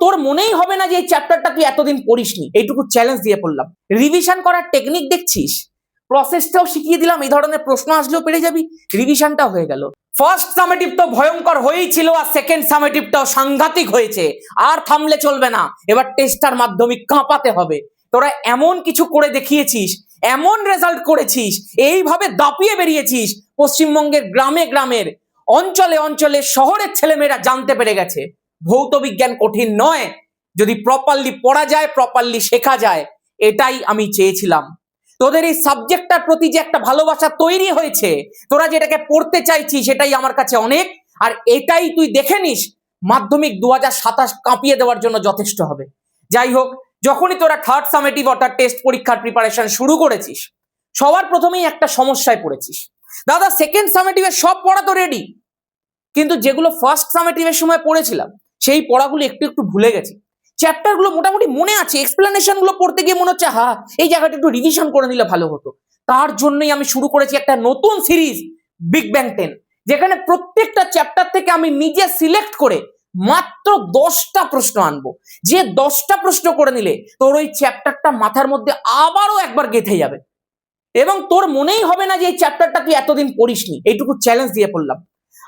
তোর মনেই হবে না যে এই চ্যাপ্টারটা তুই এতদিন পড়িসনি, এইটুকু চ্যালেঞ্জ দিয়ে পড়লাম। রিভিশন করার টেকনিক দেখছিস, প্রসেসটাও শিখিয়ে দিলাম, এই ধরনের প্রশ্ন আসলেও পেরে যাবি, রিভিশনটাও হয়ে গেল। ফার্স্ট সামেটিভ তো ভয়ঙ্কর হয়েই ছিল, আর সেকেন্ড সামেটিভটাও সাংঘাতিক হয়েছে। আর থামলে চলবে না, এবার টেস্টার মাধ্যমিক কাঁপাতে হবে। তোরা এমন কিছু করে দেখিয়েছিস, এমন রেজাল্ট করেছিস, এইভাবে দাপিয়ে বেরিয়েছিস, পশ্চিমবঙ্গের গ্রামে গ্রামের, অঞ্চলে অঞ্চলে, শহরের ছেলেমেয়েরা জানতে পেরে গেছে ভৌত বিজ্ঞান কঠিন নয়, যদি প্রপারলি পড়া যায়, প্রপারলি শেখা যায়। এটাই আমি চেয়েছিলাম। তোদের এই সাবজেক্টটার প্রতি যে একটা ভালোবাসা তৈরি হয়েছে, তোরা যেটাকে পড়তে চাইছিস, সেটাই আমার কাছে অনেক। আর এটাই তুই দেখে নিস মাধ্যমিক 2027 কাঁপিয়ে দেওয়ার জন্য যথেষ্ট হবে। যাই হোক, যখনই তোরা থার্ড সামেটিভ অর্থাৎ টেস্ট পরীক্ষার প্রিপারেশন শুরু করেছিস, সবার প্রথমেই একটা সমস্যায় পড়েছিস। দাদা, সেকেন্ড সামেটিভের সব পড়া তো রেডি, কিন্তু যেগুলো ফার্স্ট সামেটিভের সময় পড়েছিলাম সেই পড়াগুলো একটু একটু ভুলে গেছি। চ্যাপ্টারগুলো মোটামুটি মনে আছে, এক্সপ্লেনেশন গুলো পড়তে গিয়ে মনে হচ্ছে এই জায়গাটা একটু রিভিশন করে নিলে ভালো হতো। তার জন্যই আমি শুরু করেছি একটা নতুন সিরিজ, বিগ ব্যাং 10, যেখানে প্রত্যেকটা চ্যাপ্টার থেকে আমি নিজে সিলেক্ট করে মাত্র 10টা প্রশ্ন আনবো, যে 10টা প্রশ্ন করে নিলে তোর ওই চ্যাপ্টারটা মাথার মধ্যে আবারও একবার গেঁথে যাবে, এবং তোর মনেই হবে না যে এই চ্যাপ্টারটা তুই এতদিন পড়িসনি। এইটুকু চ্যালেঞ্জ দিয়ে পড়লাম।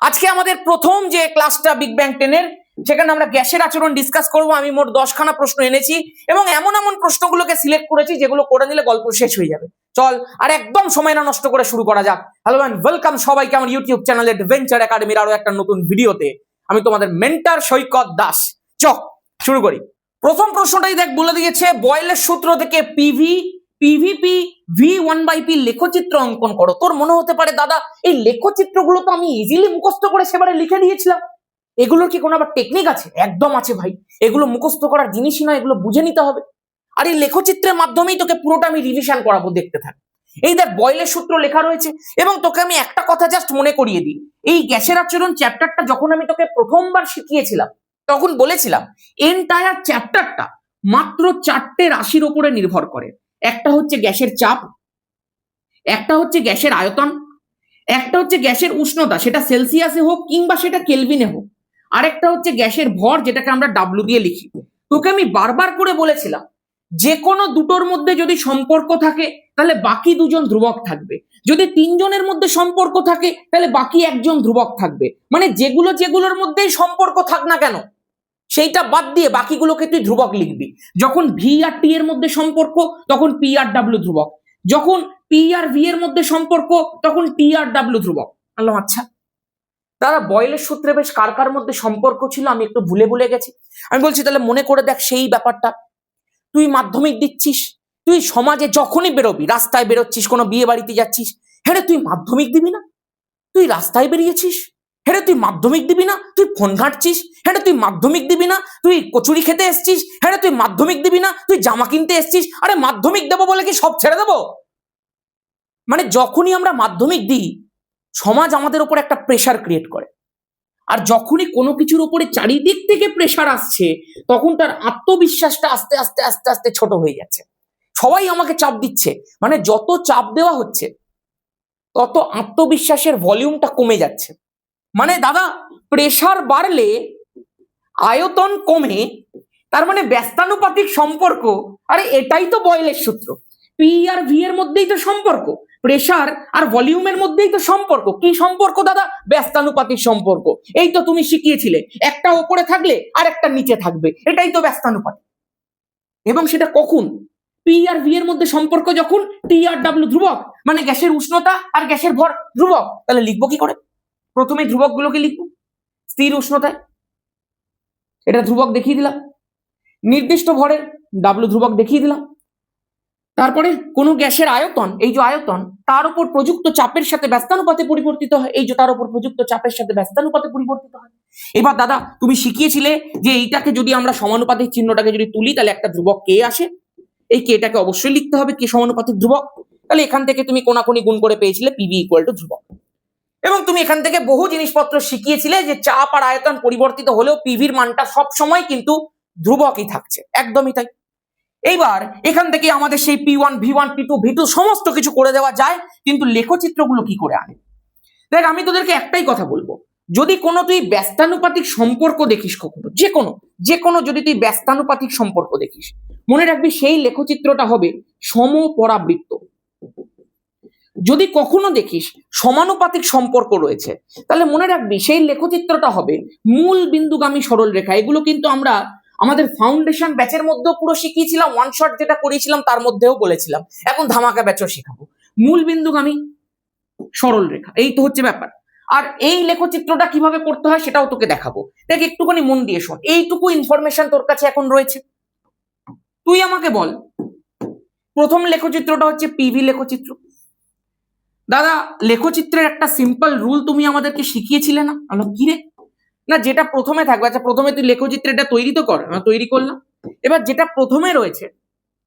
আজকে আমাদের প্রথম যে ক্লাসটা বিগ ব্যাং 10-এর, সেখানে আমরা গ্যাসের আচরণ ডিসকাস করব। আমি মোট 10খানা প্রশ্ন এনেছি, এবং এমন এমন প্রশ্নগুলোকে সিলেক্ট করেছি যেগুলো করে নিলে গল্প শেষ হয়ে যাবে। চল, আর একদম সময় না নষ্ট করে শুরু করা যাক। হ্যালো এন্ড ওয়েলকাম সবাইকে আমার ইউটিউব চ্যানেল অ্যাডভেঞ্চার একাডেমির আরো একটা নতুন ভিডিওতে। আমি তোমাদের মেন্টর সৈকত দাস। শুরু করি। প্রথম প্রশ্নটাই দেখ, বলে দিয়েছে বয়েলের সূত্র থেকে পিভিপি V1/P লেখচিত্র অঙ্কন করো। তোর মনে হতে পারে, দাদা এই লেখচিত্রগুলো তো আমি ইজিলি মুখস্থ করে সেবারে লিখে দিয়েছিলাম, এগুলোর কি কোনো আবার টেকনিক আছে? একদম আছে ভাই, এগুলো মুখস্থ করার জিনিসই নয়, এগুলো বুঝে নিতে হবে। আর এই লেখচিত্রের মাধ্যমেই তোকে পুরোটা আমি রিভিশন করাবো, দেখতে থাক। এই দেখ, বয়েলের সূত্র লেখা রয়েছে, এবং তোকে আমি একটা কথা জাস্ট মনে করিয়ে দিই। এই গ্যাসের আচরণ চ্যাপ্টারটা যখন আমি তোকে প্রথমবার শিখিয়েছিলাম, তখন বলেছিলাম এন্টায়ার চ্যাপ্টারটা মাত্র 4টে রাশির উপরে নির্ভর করে। একটা হচ্ছে গ্যাসের চাপ, একটা হচ্ছে গ্যাসের আয়তন, একটা হচ্ছে গ্যাসের উষ্ণতা, সেটা সেলসিয়াসে হোক কিংবা সেটা কেলভিনে হোক, আরেকটা হচ্ছে গ্যাসের ভর, যেটাকে আমরা ডাব্লু দিয়ে লিখি। তোকে আমি বারবার করে বলেছিলাম, যে কোনো দুটোর মধ্যে যদি সম্পর্ক থাকে তাহলে বাকি দুজন ধ্রুবক থাকবে, যদি 3 জনের মধ্যে সম্পর্ক থাকে তাহলে বাকি একজন ধ্রুবক থাকবে। মানে যেগুলোর মধ্যেই সম্পর্ক থাক না কেন, সেইটা বাদ দিয়ে বাকিগুলোকে তুই ধ্রুবক লিখবি। যখন ভি আর টি এর মধ্যে সম্পর্ক, তখন পি আর ডাব্লিউ ধ্রুবক। যখন পি আর ভি এর মধ্যে সম্পর্ক, তখন টি আর ডাব্লিউ ধ্রুবক। বললাম আচ্ছা দাদা, বয়েলের সূত্রে বেশ কার কার মধ্যে সম্পর্ক ছিল আমি একটু ভুলে গেছি। আমি বলছি তাহলে মনে করে দেখ সেই ব্যাপারটা। তুই মাধ্যমিক দিচ্ছিস, তুই সমাজে যখনই বেরোবি, রাস্তায় বেরোচ্ছিস, কোনো বিয়ে বাড়িতে যাচ্ছিস, হ্যাঁ তুই মাধ্যমিক দিবি না? তুই রাস্তায় বেরিয়েছিস, হ্যাঁ তুই মাধ্যমিক দিবি না? তুই ফোন ঘাঁটছিস, হ্যাঁ তুই মাধ্যমিক দিবি না? তুই কচুরি খেতে এসছিস, হ্যাঁ তুই মাধ্যমিক দিবি না? তুই জামা কিনতে এসছিস, আরে মাধ্যমিক দেবো বলে কি সব ছেড়ে দেবো? মানে যখনই আমরা মাধ্যমিক দিই, সমাজ আমাদের উপর একটা প্রেশার ক্রিয়েট করে, আর যখনই কোনো কিছুর উপরে চারিদিক থেকে প্রেশার আসছে, তখন তার আত্মবিশ্বাসটা আস্তে আস্তে আস্তে আস্তে ছোট হয়ে যাচ্ছে। সবাই আমাকে চাপ দিচ্ছে, মানে যত চাপ দেওয়া হচ্ছে তত আত্মবিশ্বাসের ভলিউমটা কমে যাচ্ছে। মানে দাদা, প্রেশার বাড়লে আয়তন কমে, তার মানে ব্যস্তানুপাতিক সম্পর্ক। আরে এটাই তো বয়েলের সূত্র। পি আর ভি এর মধ্যেই তো সম্পর্ক, প্রেশার আর ভলিউমের মধ্যেই তো সম্পর্ক। কি সম্পর্ক দাদা? ব্যস্তানুপাতিক সম্পর্ক। এই তো তুমি শিখিয়েছিলে, একটা উপরে থাকলে আর একটা নিচে থাকবে, এটাই তো ব্যস্তানুপাতিক। এবং সেটা কখন? পি আর ভি এর মধ্যে সম্পর্ক যখন টি আর ডাব্লিউ ধ্রুবক, মানে গ্যাসের উষ্ণতা আর গ্যাসের ভর ধ্রুবক। তাহলে লিখবো কি করে? প্রথমে ধ্রুবক গুলোকে লিখবো। স্থির উষ্ণতায় এটা ধ্রুবক দেখিয়ে দিলাম, নির্দিষ্ট ভরের ডাব্লু ধ্রুবক দেখিয়ে দিলাম। তারপরে কোনো গ্যাসের আয়তন, এই যে আয়তন, তার উপর প্রযুক্ত চাপের সাথে ব্যস্তানুপাতে পরিবর্তিত হয়। এই যে তার উপর প্রযুক্ত চাপের সাথে ব্যস্তানুপাতে পরিবর্তিত হয়। এবার দাদা তুমি শিখিয়েছিলে যে এইটাকে যদি আমরা সমানুপাতিক চিহ্নটাকে যদি তুলি, তাহলে একটা ধ্রুবক কে আসে। এই কেটাকে অবশ্যই লিখতে হবে কে সমানুপাতিক ধ্রুবক। তাহলে এখান থেকে তুমি কোনাকুনি গুণ করে পেয়েছিলে পিভি ইকুয়াল টু ধ্রুবক। এবং তুমি এখান থেকে বহু জিনিসপত্র শিখিয়েছিলে যে চাপ আর আয়তন পরিবর্তিত হলেও পিভির মানটা সব সময় কিন্তু ধ্রুবকই থাকছে। একদমই তাই। এইবার এখান থেকে আমাদের সেই P1 V1 P2 V2 সমস্ত কিছু করে দেওয়া যায়, কিন্তু লেখচিত্রগুলো কি করে আনে? দেখ, আমি তোদেরকে একটাই কথা বলবো, যদি কোনো তুই ব্যস্তানুপাতিক সম্পর্ক দেখিস কখনো, যে কোনো যদি তুই ব্যস্তানুপাতিক সম্পর্ক দেখিস, মনে রাখবি সেই লেখচিত্রটা হবে সমপরাবৃত্ত। যদি কখনো দেখিস সমানুপাতিক সম্পর্ক রয়েছে, তাহলে মনে রাখবি সেই লেখচিত্রটা হবে মূল বিন্দুগামী সরল রেখা। এগুলো কিন্তু আমরা আমাদের ফাউন্ডেশন ব্যাচের মধ্যেও পুরো শিখিয়েছিলাম, ওয়ান শট যেটা করেছিলাম তার মধ্যেও বলেছিলাম, এখন ধামাকা ব্যাচও শেখাবো। মূল বিন্দুগামী সরল রেখা, এই তো হচ্ছে ব্যাপার। আর এই লেখচিত্রটা কিভাবে করতে হয় সেটাও তোকে দেখাবো। দেখ একটুখানি মন দিয়ে শোন, এইটুকু ইনফরমেশন তোর কাছে এখন রয়েছে। তুই আমাকে বল, প্রথম লেখচিত্রটা হচ্ছে পিভি লেখচিত্র। দাদা লেখচিত্রের একটা সিম্পল রুল তুমি আমাদেরকে শিখিয়েছিলে না? আলো কি রে? না, যেটা প্রথমে থাকবে, আচ্ছা প্রথমে তুই লেখচিত্রটা তৈরি তো কর, তৈরি করলাম। এবার যেটা প্রথমে রয়েছে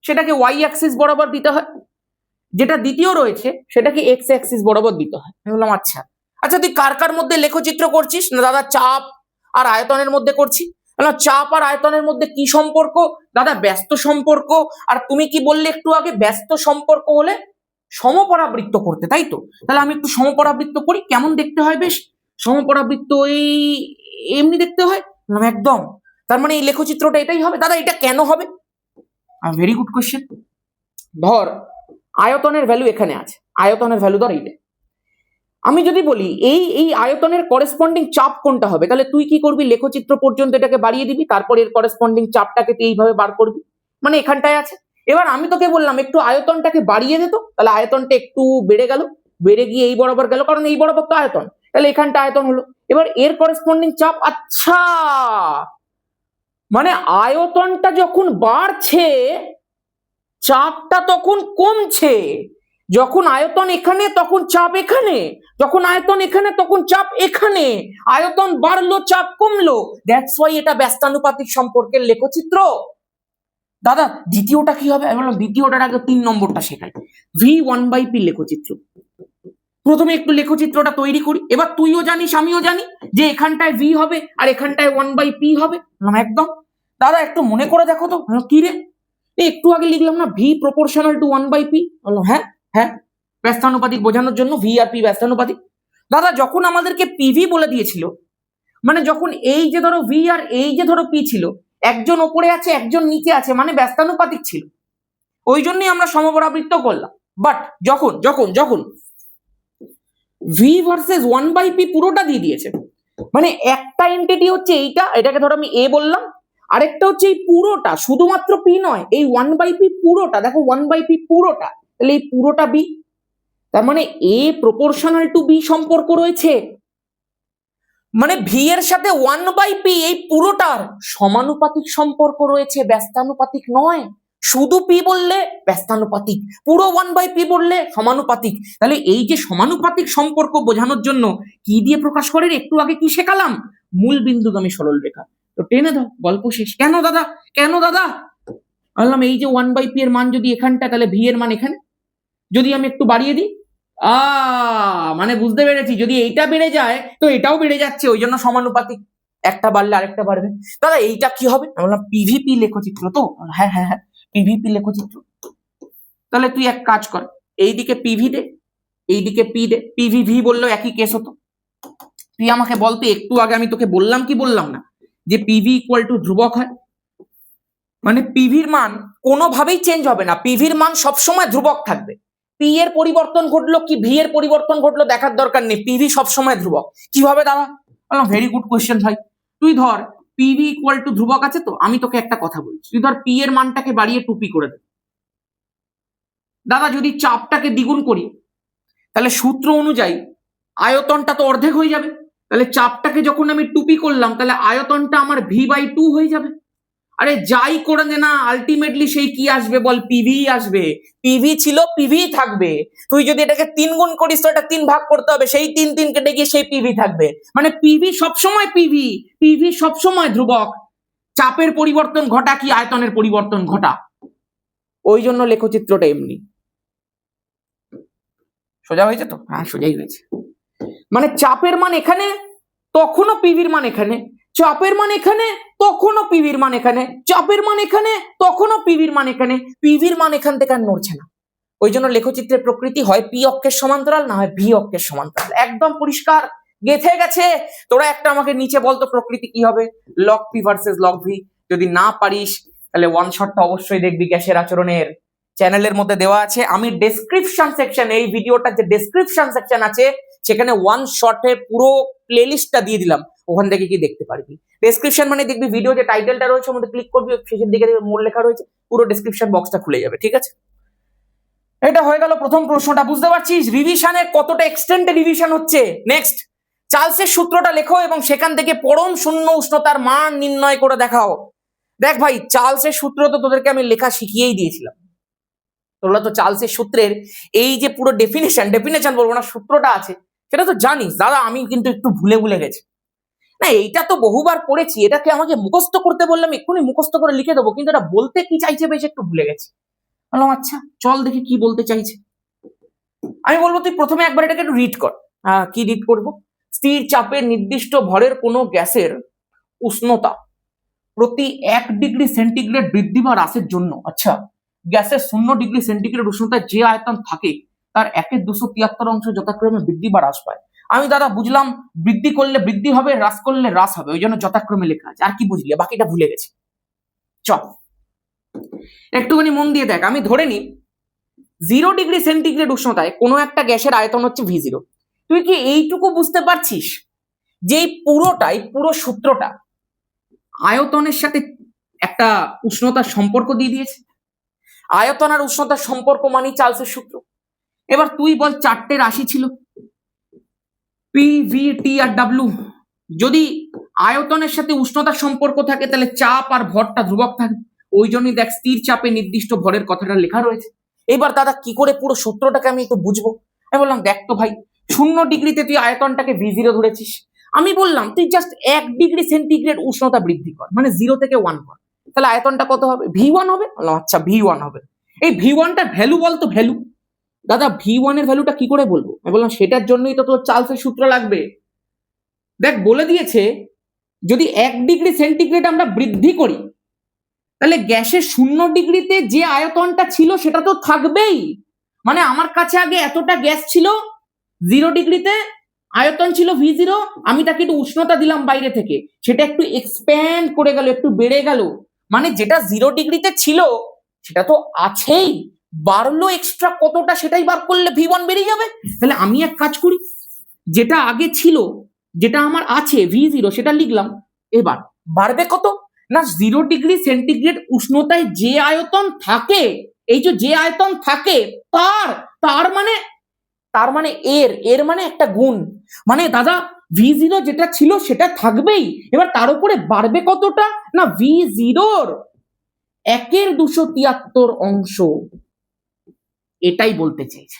সেটাকে ওয়াই অ্যাক্সিস বরাবর দিতে হয়, যেটা দ্বিতীয় রয়েছে সেটাকে এক্স অ্যাক্সিস বরাবর দিতে হয়। আমি বললাম আচ্ছা আচ্ছা তুই কার কার মধ্যে লেখচিত্র করছিস? না দাদা চাপ আর আয়তনের মধ্যে করছি। চাপ আর আয়তনের মধ্যে কি সম্পর্ক? দাদা ব্যস্ত সম্পর্ক। আর তুমি কি বললে একটু আগে, ব্যস্ত সম্পর্ক হলে সমপরাবৃত্ত করতে, তাই তো? তাহলে আমি একটু সমপরাবৃত্ত করি, কেমন দেখতে হয় বেশ সমপরাবৃত্ত? এই এমনি দেখতে হয়। একদম, তার মানে এই লেখচিত্রটা এটাই হবে। দাদা এটা কেন হবে? Very good question. ধর আয়তনের ভ্যালু এখানে আছে, আয়তনের ভ্যালু ধর এইটা। আমি যদি বলি এই আয়তনের করেসপন্ডিং চাপ কোনটা হবে, তাহলে তুই কি করবি? লেখচিত্র পর্যন্ত এটাকে বাড়িয়ে দিবি, তারপর এর করেসপন্ডিং চাপটাকে তুই এইভাবে বার করবি, মানে এখানটায় আছে। এবার আমি তোকে বললাম একটু আয়তনটাকে বাড়িয়ে দে তো, তাহলে আয়তনটা একটু বেড়ে গেল, বেড়ে গিয়ে এই বরাবর গেল, কারণ এই বরাবর তো আয়তন, তাহলে এখানটা আয়তন হলো। এবার এর করেসপন্ডিং চাপ, আচ্ছা মানে আয়তনটা যখন বাড়ছে চাপটা তখন কমছে। যখন আয়তন এখানে তখন চাপ এখানে, যখন আয়তন এখানে তখন চাপ এখানে, আয়তন বাড়লো চাপ কমলো, দ্যাটস ওয়াই এটা ব্যস্তানুপাতিক সম্পর্কের লেখচিত্র। দাদা দ্বিতীয়টা কি হবে? আমি বললাম দ্বিতীয়টার আগে 3 নম্বরটা শেখাই, V1/P লেখচিত্র। প্রথমে একটু লেখচিত্রটা তৈরি করি। এবার তুইও জানিস আমিও জানি যে এখানটায় V হবে আর এখানটায় 1/P হবে। একদম। দাদা একটু মনে করে দেখো তো। কি রে, একটু আগে লিখলাম না V প্রপোর্শনাল টু 1/P? হ্যাঁ হ্যাঁ, ব্যস্তানুপাতিক বোঝানোর জন্য V আর P ব্যস্তানুপাতিক। দাদা যখন আমাদেরকে পিভি বলে দিয়েছিল, মানে যখন এই যে ধরো V আর এই যে ধরো P ছিল, একজন ওপরে আছে একজন নিচে আছে, মানে ব্যস্তানুপাতিক ছিল, ওই জন্যই আমরা সমপরাবৃত্ত করলাম। বাট যখন যখন যখন V ভার্সেস 1/P পুরোটা দিয়ে দিয়েছে, মানে একটা এন্টিটি হচ্ছে এইটা, এটাকে ধরো আমি A বললাম, আরেকটা হচ্ছে এই পুরোটা, শুধুমাত্র P নয়, এই 1/P পুরোটা, দেখো 1/P পুরোটা, তাহলে এই পুরোটা B, তার মানে A প্রপোর্শনাল টু B সম্পর্ক রয়েছে, মানে V এর সাথে 1/P এই পুরোটার সমানুপাতিক সম্পর্ক রয়েছে, ব্যস্তানুপাতিক নয়। শুধু P বললে ব্যস্তানুপাতিক, পুরো 1/P বললে সমানুপাতিক। তাহলে এই যে সমানুপাতিক সম্পর্ক বোঝানোর জন্য কি দিয়ে প্রকাশ করে? একটু আগে কি শেখালাম? মূল বিন্দুগামী সরল রেখা। তো টেনে দাও, গল্প শেষ। কেন দাদা, কেন দাদা? বললাম এই যে 1/P এর মান যদি এখানটা, তাহলে V এর মান এখানে। যদি আমি একটু বাড়িয়ে দিই, মানে বুঝতে পেরেছি, যদি এইটা বেড়ে যায় তো এটাও বেড়ে যাচ্ছে, ওই জন্য সমানুপাতিক, একটা বাড়লে আরেকটা বাড়বে। দাদা এইটা কি হবে? আমি বললাম পিভিপি লেখচিত্র। তো হ্যাঁ হ্যাঁ হ্যাঁ, পিভিপি লেখচিত্র। তাহলে তুই এক কাজ কর, এইদিকে পিভি দে, এইদিকে পি দে, পিভিভি বললেও একই কেস হতো। তুই আমাকে বলতে, একটু আগে আমি তোকে বললাম কি বললাম না, যে পিভি ইকুয়াল টু ধ্রুবক হয়, মানে পিভির মান কোনোভাবেই চেঞ্জ হবে না, পিভির মান সবসময় ধ্রুবক থাকবে। পি এর পরিবর্তন ঘটলো কি ভি এর পরিবর্তন ঘটলো দেখার দরকার নেই, পিভি সবসময় ধ্রুবক। কিভাবে দাদা? বললাম ভেরি গুড কোয়েশ্চেন ভাই। তুই ধর পিভি ইকুয়াল টু ধ্রুবক আছে, তো আমি তোকে একটা কথা বলছি, তুই ধর পি এর মানটাকে বাড়িয়ে 2P করে দে। দাদা যদি চাপটাকে দ্বিগুণ করি, তাহলে সূত্র অনুযায়ী আয়তনটা তো অর্ধেক হয়ে যাবে, তাহলে চাপটাকে যখন আমি 2P করলাম, তাহলে আয়তনটা আমার V/2 হয়ে যাবে। আরে যাই করে দে না, আলটিমেটলি সেই কি আসবে বল? পিভি আসবে। পিভি ছিল পিভি থাকবে। তুই যদি এটাকে 3 গুণ করিস তো এটা 3 ভাগ করতে হবে, সেই 3 কেটে গিয়ে সেই পিভি থাকবে। মানে পিভি সবসময় পিভি, পিভি সবসময় ধ্রুবক। চাপের পরিবর্তন ঘটা কি আয়তনের পরিবর্তন ঘটা, ওই জন্য লেখচিত্রটা এমনি। সোজা হয়েছে তো? হ্যাঁ সোজাই হয়েছে। মানে চাপের মান এখানে, তখনও পিভির মান এখানে, চাপের মান এখানে, তখনও পিভির মান এখানে, চাপের মান এখানে, তখনও পিভির মান এখানে, পিভির মান এখান থেকে আর নড়ছে না। ওই জন্য লেখচিত্রের প্রকৃতি হয় পি অক্ষের সমান্তরাল, না হয় ভি অক্ষের সমান্তরাল। একদম পরিষ্কার, গেথে গেছে। তোরা একটা আমাকে নিচে বলতো প্রকৃতি কি হবে, log P versus log V. যদি না পারিস তাহলে ওয়ান শটটা অবশ্যই দেখবি গ্যাসের আচরণের, চ্যানেলের মধ্যে দেওয়া আছে। আমি ডেসক্রিপশন সেকশন, এই ভিডিওটার যে ডেসক্রিপশন সেকশন আছে সেখানে ওয়ান শটের পুরো প্লেলিস্টটা দিয়ে দিলাম, ওখান থেকে কি দেখতে পারবি। ডেসক্রিপশন মানে দেখবি ভিডিও যে টাইটেলটা রয়েছে ওর মধ্যে ক্লিক করবি, শেষের দিকে মোর লেখা রয়েছে, পুরো ডেসক্রিপশন বক্সটা খুলে যাবে, ঠিক আছে। এটা হয়ে গেল প্রথম প্রশ্নটা, বুঝতে পারছিস রিভিশনের কতটা এক্সটেন্ডে রিভিশন হচ্ছে। নেক্সট, চার্লসের সূত্রটা লেখো এবং সেখান থেকে পরম শূন্য উষ্ণতার মান নির্ণয় করে দেখাও। দেখ ভাই, চার্লসের সূত্র তো তোদেরকে আমি লেখা শিখিয়েই দিয়েছিলাম। তোরা তো চার্লসের সূত্রের এই যে পুরো ডেফিনেশন বলবো না, সূত্রটা আছে সেটা তো জানিস। দাদা আমি কিন্তু একটু ভুলে গেছি। না এইটা তো বহুবার পড়েছি, এটাকে আমাকে মুখস্থ করতে বললাম এক্ষুনি মুখস্থ করে লিখে দেবো, কিন্তু এটা বলতে কি চাইছে বেশ একটু ভুলে গেছি। বললাম আচ্ছা চল দেখি কি বলতে চাইছে। আমি বলবো তুই প্রথমে একবার এটাকে একটু রিড কর। কি রিড করব? স্থির চাপে নির্দিষ্ট ভরের কোনো গ্যাসের উষ্ণতা প্রতি 1 ডিগ্রি সেন্টিগ্রেড বৃদ্ধি বা হ্রাসের জন্য, আচ্ছা গ্যাসের 0 ডিগ্রি সেন্টিগ্রেড উষ্ণতায় যে আয়তন থাকে তার 1/273 অংশ যথাক্রমে বৃদ্ধি বা হ্রাস পায়। আমি দাদা বুঝলাম বৃদ্ধি করলে বৃদ্ধি হবে, হ্রাস করলে হ্রাস হবে, ওই জন্য যথাক্রমে লেখা আছে। আর কি বুঝলি? বাকিটা ভুলে গেছি। চল একটুখানি মন দিয়ে দেখ। আমি ধরে নিই 0 ডিগ্রি সেন্টিগ্রেড উষ্ণতায় কোনো একটা গ্যাসের আয়তন হচ্ছে V0। তুই কি এইটুকু বুঝতে পারছিস যে পুরো সূত্রটা আয়তনের সাথে একটা উষ্ণতার সম্পর্ক দিয়ে দিয়েছে? আয়তন আর উষ্ণতার সম্পর্ক মানে চার্লসের সূত্র। এবার তুই বল 4টে রাশি ছিল পি, ভি, টি আর ডাব্লিউ। যদি আয়তনের সাথে উষ্ণতার সম্পর্ক থাকে তাহলে চাপ আর ভরটা ধ্রুবক থাকে। ওই জন্যই দেখ স্থির চাপে নির্দিষ্ট ভরের কথাটা লেখা রয়েছে। এবার দাদা কি করে পুরো সূত্রটাকে আমি একটু বুঝবো? আমি বললাম দেখ তো ভাই, 0 ডিগ্রিতে তুই আয়তনটাকে V0 ধরেছিস। আমি বললাম তুই জাস্ট 1 ডিগ্রি সেন্টিগ্রেড উষ্ণতা বৃদ্ধি কর, মানে 0 থেকে 1 কর, তাহলে আয়তনটা কত হবে? V1 হবে। বললাম আচ্ছা V1 হবে। এই V1টার ভ্যালু বলতো, ভ্যালু। দাদা V1 এর ভ্যালুটা কি করে বলবো? আমি বললাম সেটার জন্যই তো তোর চার্লসের সূত্র লাগবে। দেখ বলে দিয়েছে যদি 1 ডিগ্রি সেন্টিগ্রেড আমরা বৃদ্ধি করি তাহলে গ্যাসের 0 ডিগ্রিতে যে আয়তনটা ছিল সেটা তো থাকবেই। মানে আমার কাছে আগে এতটা গ্যাস ছিল, 0 ডিগ্রিতে আয়তন ছিল V0, আমি তাকে একটু উষ্ণতা দিলাম বাইরে থেকে, সেটা একটু এক্সপ্যান্ড করে গেল, একটু বেড়ে গেল, মানে যেটা 0 ডিগ্রিতে ছিল সেটা তো আছেই, বাড়লো এক্সট্রা কতটা সেটাই বার করলে V1 বেরিয়ে যাবে। তাহলে আমি এক কাজ করি, যেটা আগে ছিল, যেটা আমার আছে V0 সেটা লিখলাম। এবার বাড়বে কত না 0 ডিগ্রি সেন্টিগ্রেড উষ্ণতায় যে আয়তন থাকে, এই যে আয়তন থাকে তার মানে এর মানে একটা গুণ, মানে দাদা V0 যেটা ছিল সেটা থাকবেই, এবার তার উপরে বাড়বে কতটা না V0-র 1/273 অংশ, এটাই বলতে চাইছে।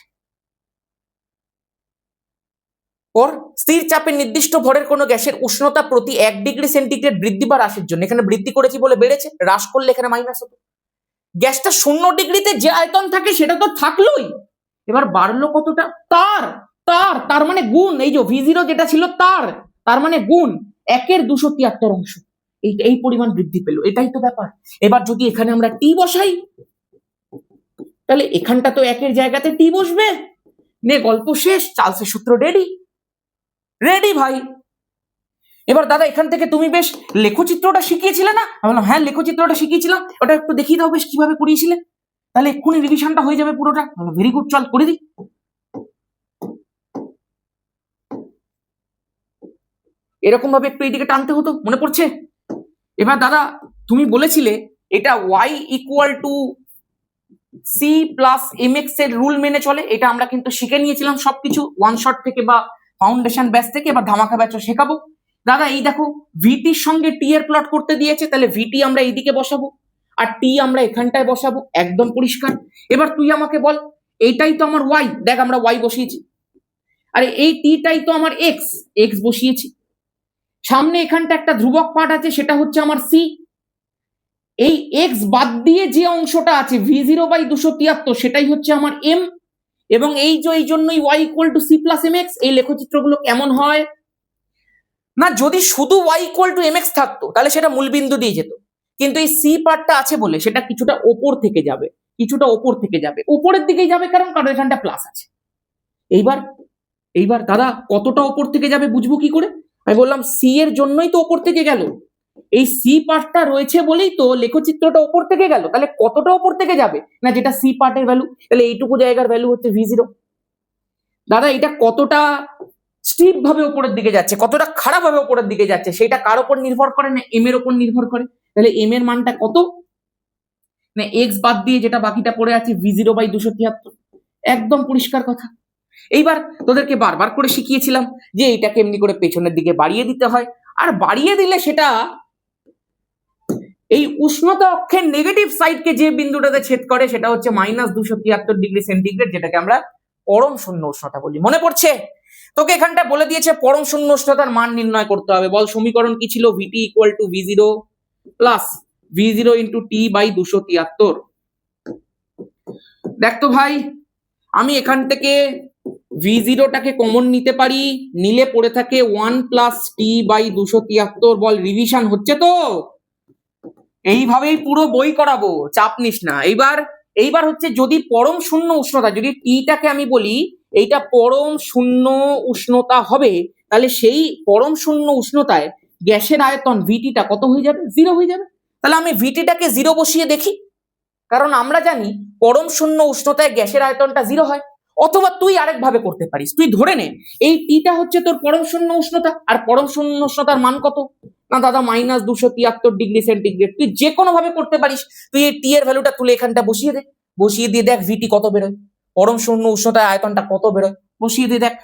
ওর স্থির চাপে নির্দিষ্ট ভরের কোনো গ্যাসের উষ্ণতা প্রতি 1 ডিগ্রি সেন্টিগ্রেড বৃদ্ধি বা হ্রাসের জন্য, এখানে বৃদ্ধি করেছি বলে বেড়েছে, হ্রাস করলে এখানে মাইনাস হতো। গ্যাসটা 0 ডিগ্রিতে যে আয়তন থাকে সেটা তো থাকলোই, এবার বাড়লো কতটা তার মানে গুণ, এই যে V0 যেটা ছিল তার মানে গুণ 1/273 অংশ, এই পরিমাণ বৃদ্ধি পেল, এটাই তো ব্যাপার। এবার যদি এখানে আমরা টি বসাই তাহলে এখানটা তো 1 এর জায়গাতে টি বসবে, নে গল্প শেষ, চার্লসের সূত্র রেডি ভাই। এবার দাদা এখান থেকে তুমি বেশ লেখচিত্রটা শিখিয়েছিলে না? আমি বললাম হ্যাঁ লেখচিত্রটা শিখিয়েছিলাম, ওটা একটু দেখিয়ে দাও বেশ কিভাবে করিয়েছিলে, তাহলে এক্ষুনি রিভিশনটা হয়ে যাবে পুরোটা। ভেরি গুড, চল করে দিই। এরকম ভাবে একটু এইদিকে টানতে হতো, মনে পড়ছে? এবার দাদা তুমি বলেছিলে এটা y = c + mx এর রুল মেনে চলে, এটা আমরা কিন্তু শিখে নিয়েছিলাম সবকিছু ওয়ান শট থেকে বা ফাউন্ডেশন ব্যাচ থেকে, এবার ধামাকা ব্যাচও শেখাবো। দাদা এই দেখো ভিটির সঙ্গে টি এর প্লট করতে দিয়েছে, তাহলে ভিটি আমরা এইদিকে বসাবো আর টি আমরা এখানটায় বসাবো, একদম পরিষ্কার। এবার তুই আমাকে বল এইটাই তো আমার y, দেখ আমরা y বসিয়েছি, আরে এই টিটাই তো আমার x বসিয়েছি, সামনে এখানটা একটা ধ্রুবক পার্ট আছে সেটা হচ্ছে আমার c, এই x বাদ দিয়ে যে অংশটা আছে V0/273 সেটাই হচ্ছে আমার m, এবং এই জন্যই y = c + mx। এই লেখচিত্রগুলো কেমন হয় না, যদি শুধু y = mx থাকতো তাহলে সেটা মূলবিন্দু দিয়ে যেত, কিন্তু এই c পার্টটা আছে বলে সেটা কিছুটা ওপর থেকে যাবে, উপরের দিকেই যাবে, কারণ এখানটা প্লাস আছে। এইবার এইবার দাদা কতটা ওপর থেকে যাবে বুঝবো কি করে? আমি বললাম সি এর জন্যই তো ওপর থেকে গেল, এই সি পার্টটা রয়েছে বলেই তো লেখচিত্রটা ওপর থেকে গেল, তাহলে কতটা ওপর থেকে যাবে না, যেটা সি পার্টের ভ্যালু, তাহলে এইটুকু জায়গার ভ্যালু হচ্ছে V0। দাদা এটা কতটা স্টিপ ভাবে উপরের দিকে যাচ্ছে, কতটা খারাপ ভাবে উপরের দিকে যাচ্ছে, সেটা কার উপর নির্ভর করে না এম এর উপর নির্ভর করে। তাহলে এম এর মানটা কত না এক্স বাদ দিয়ে যেটা বাকিটা পড়ে আছে V0/273, একদম পরিষ্কার কথা। এইবার তোদেরকে বারবার করে শিখিয়েছিলাম যে এইটাকে এমনি করে পেছনের দিকে বাড়িয়ে দিতে হয়, আর বাড়িয়ে দিলে সেটা এই উষ্ণতা অক্ষের নেগেটিভ সাইডকে যে বিন্দুটাতে ছেদ করে সেটা হচ্ছে -273°C, যেটাকে আমরা পরম শূন্য উষ্ণতা বলি। মনে পড়ছে? তোকে এখানটা বলে দিয়েছে পরম শূন্য উষ্ণতার মান নির্ণয় করতে হবে। বল সমীকরণ কি ছিল? VT = V0 plus V0 × T/273। দেখ তো ভাই, আমি এখান থেকে V0টাকে কমন নিতে পারি, নিলে পড়ে থাকে 1 + T/273। বল রিভিশন হচ্ছে তো? এইভাবেই পুরো বই করাবো, চাপ নিস না। এইবার হচ্ছে যদি পরম শূন্য উষ্ণতা, যদি টিটাকে আমি বলি এইটা পরম শূন্য উষ্ণতা হবে, তাহলে সেই পরম শূন্য উষ্ণতায় গ্যাসের আয়তন ভিটিটা কত হয়ে যাবে? 0 হয়ে যাবে। তাহলে আমি ভিটিটাকে 0 বসিয়ে দেখি, কারণ আমরা জানি পরম শূন্য উষ্ণতায় গ্যাসের আয়তনটা 0 হয়। অথবা তুই আরেক ভাবে করতে পারিস, তুই ধরে নে এই টিটা হচ্ছে তোর পরম শূন্য উষ্ণতা, আর পরম শূন্য উষ্ণতার মান কত না দাদা -273°C। তুই যে কোনো ভাবে করতে পারিস, তুই এই টি এর ভ্যালুটা তুলে এখানটা বসিয়ে দে, বসিয়ে দিয়ে দেখ ভিটি কত বেরোয়, পরম শূন্য উষ্ণতায় আয়তনটা কত বেরোয়, বসিয়ে দিয়ে দেখ।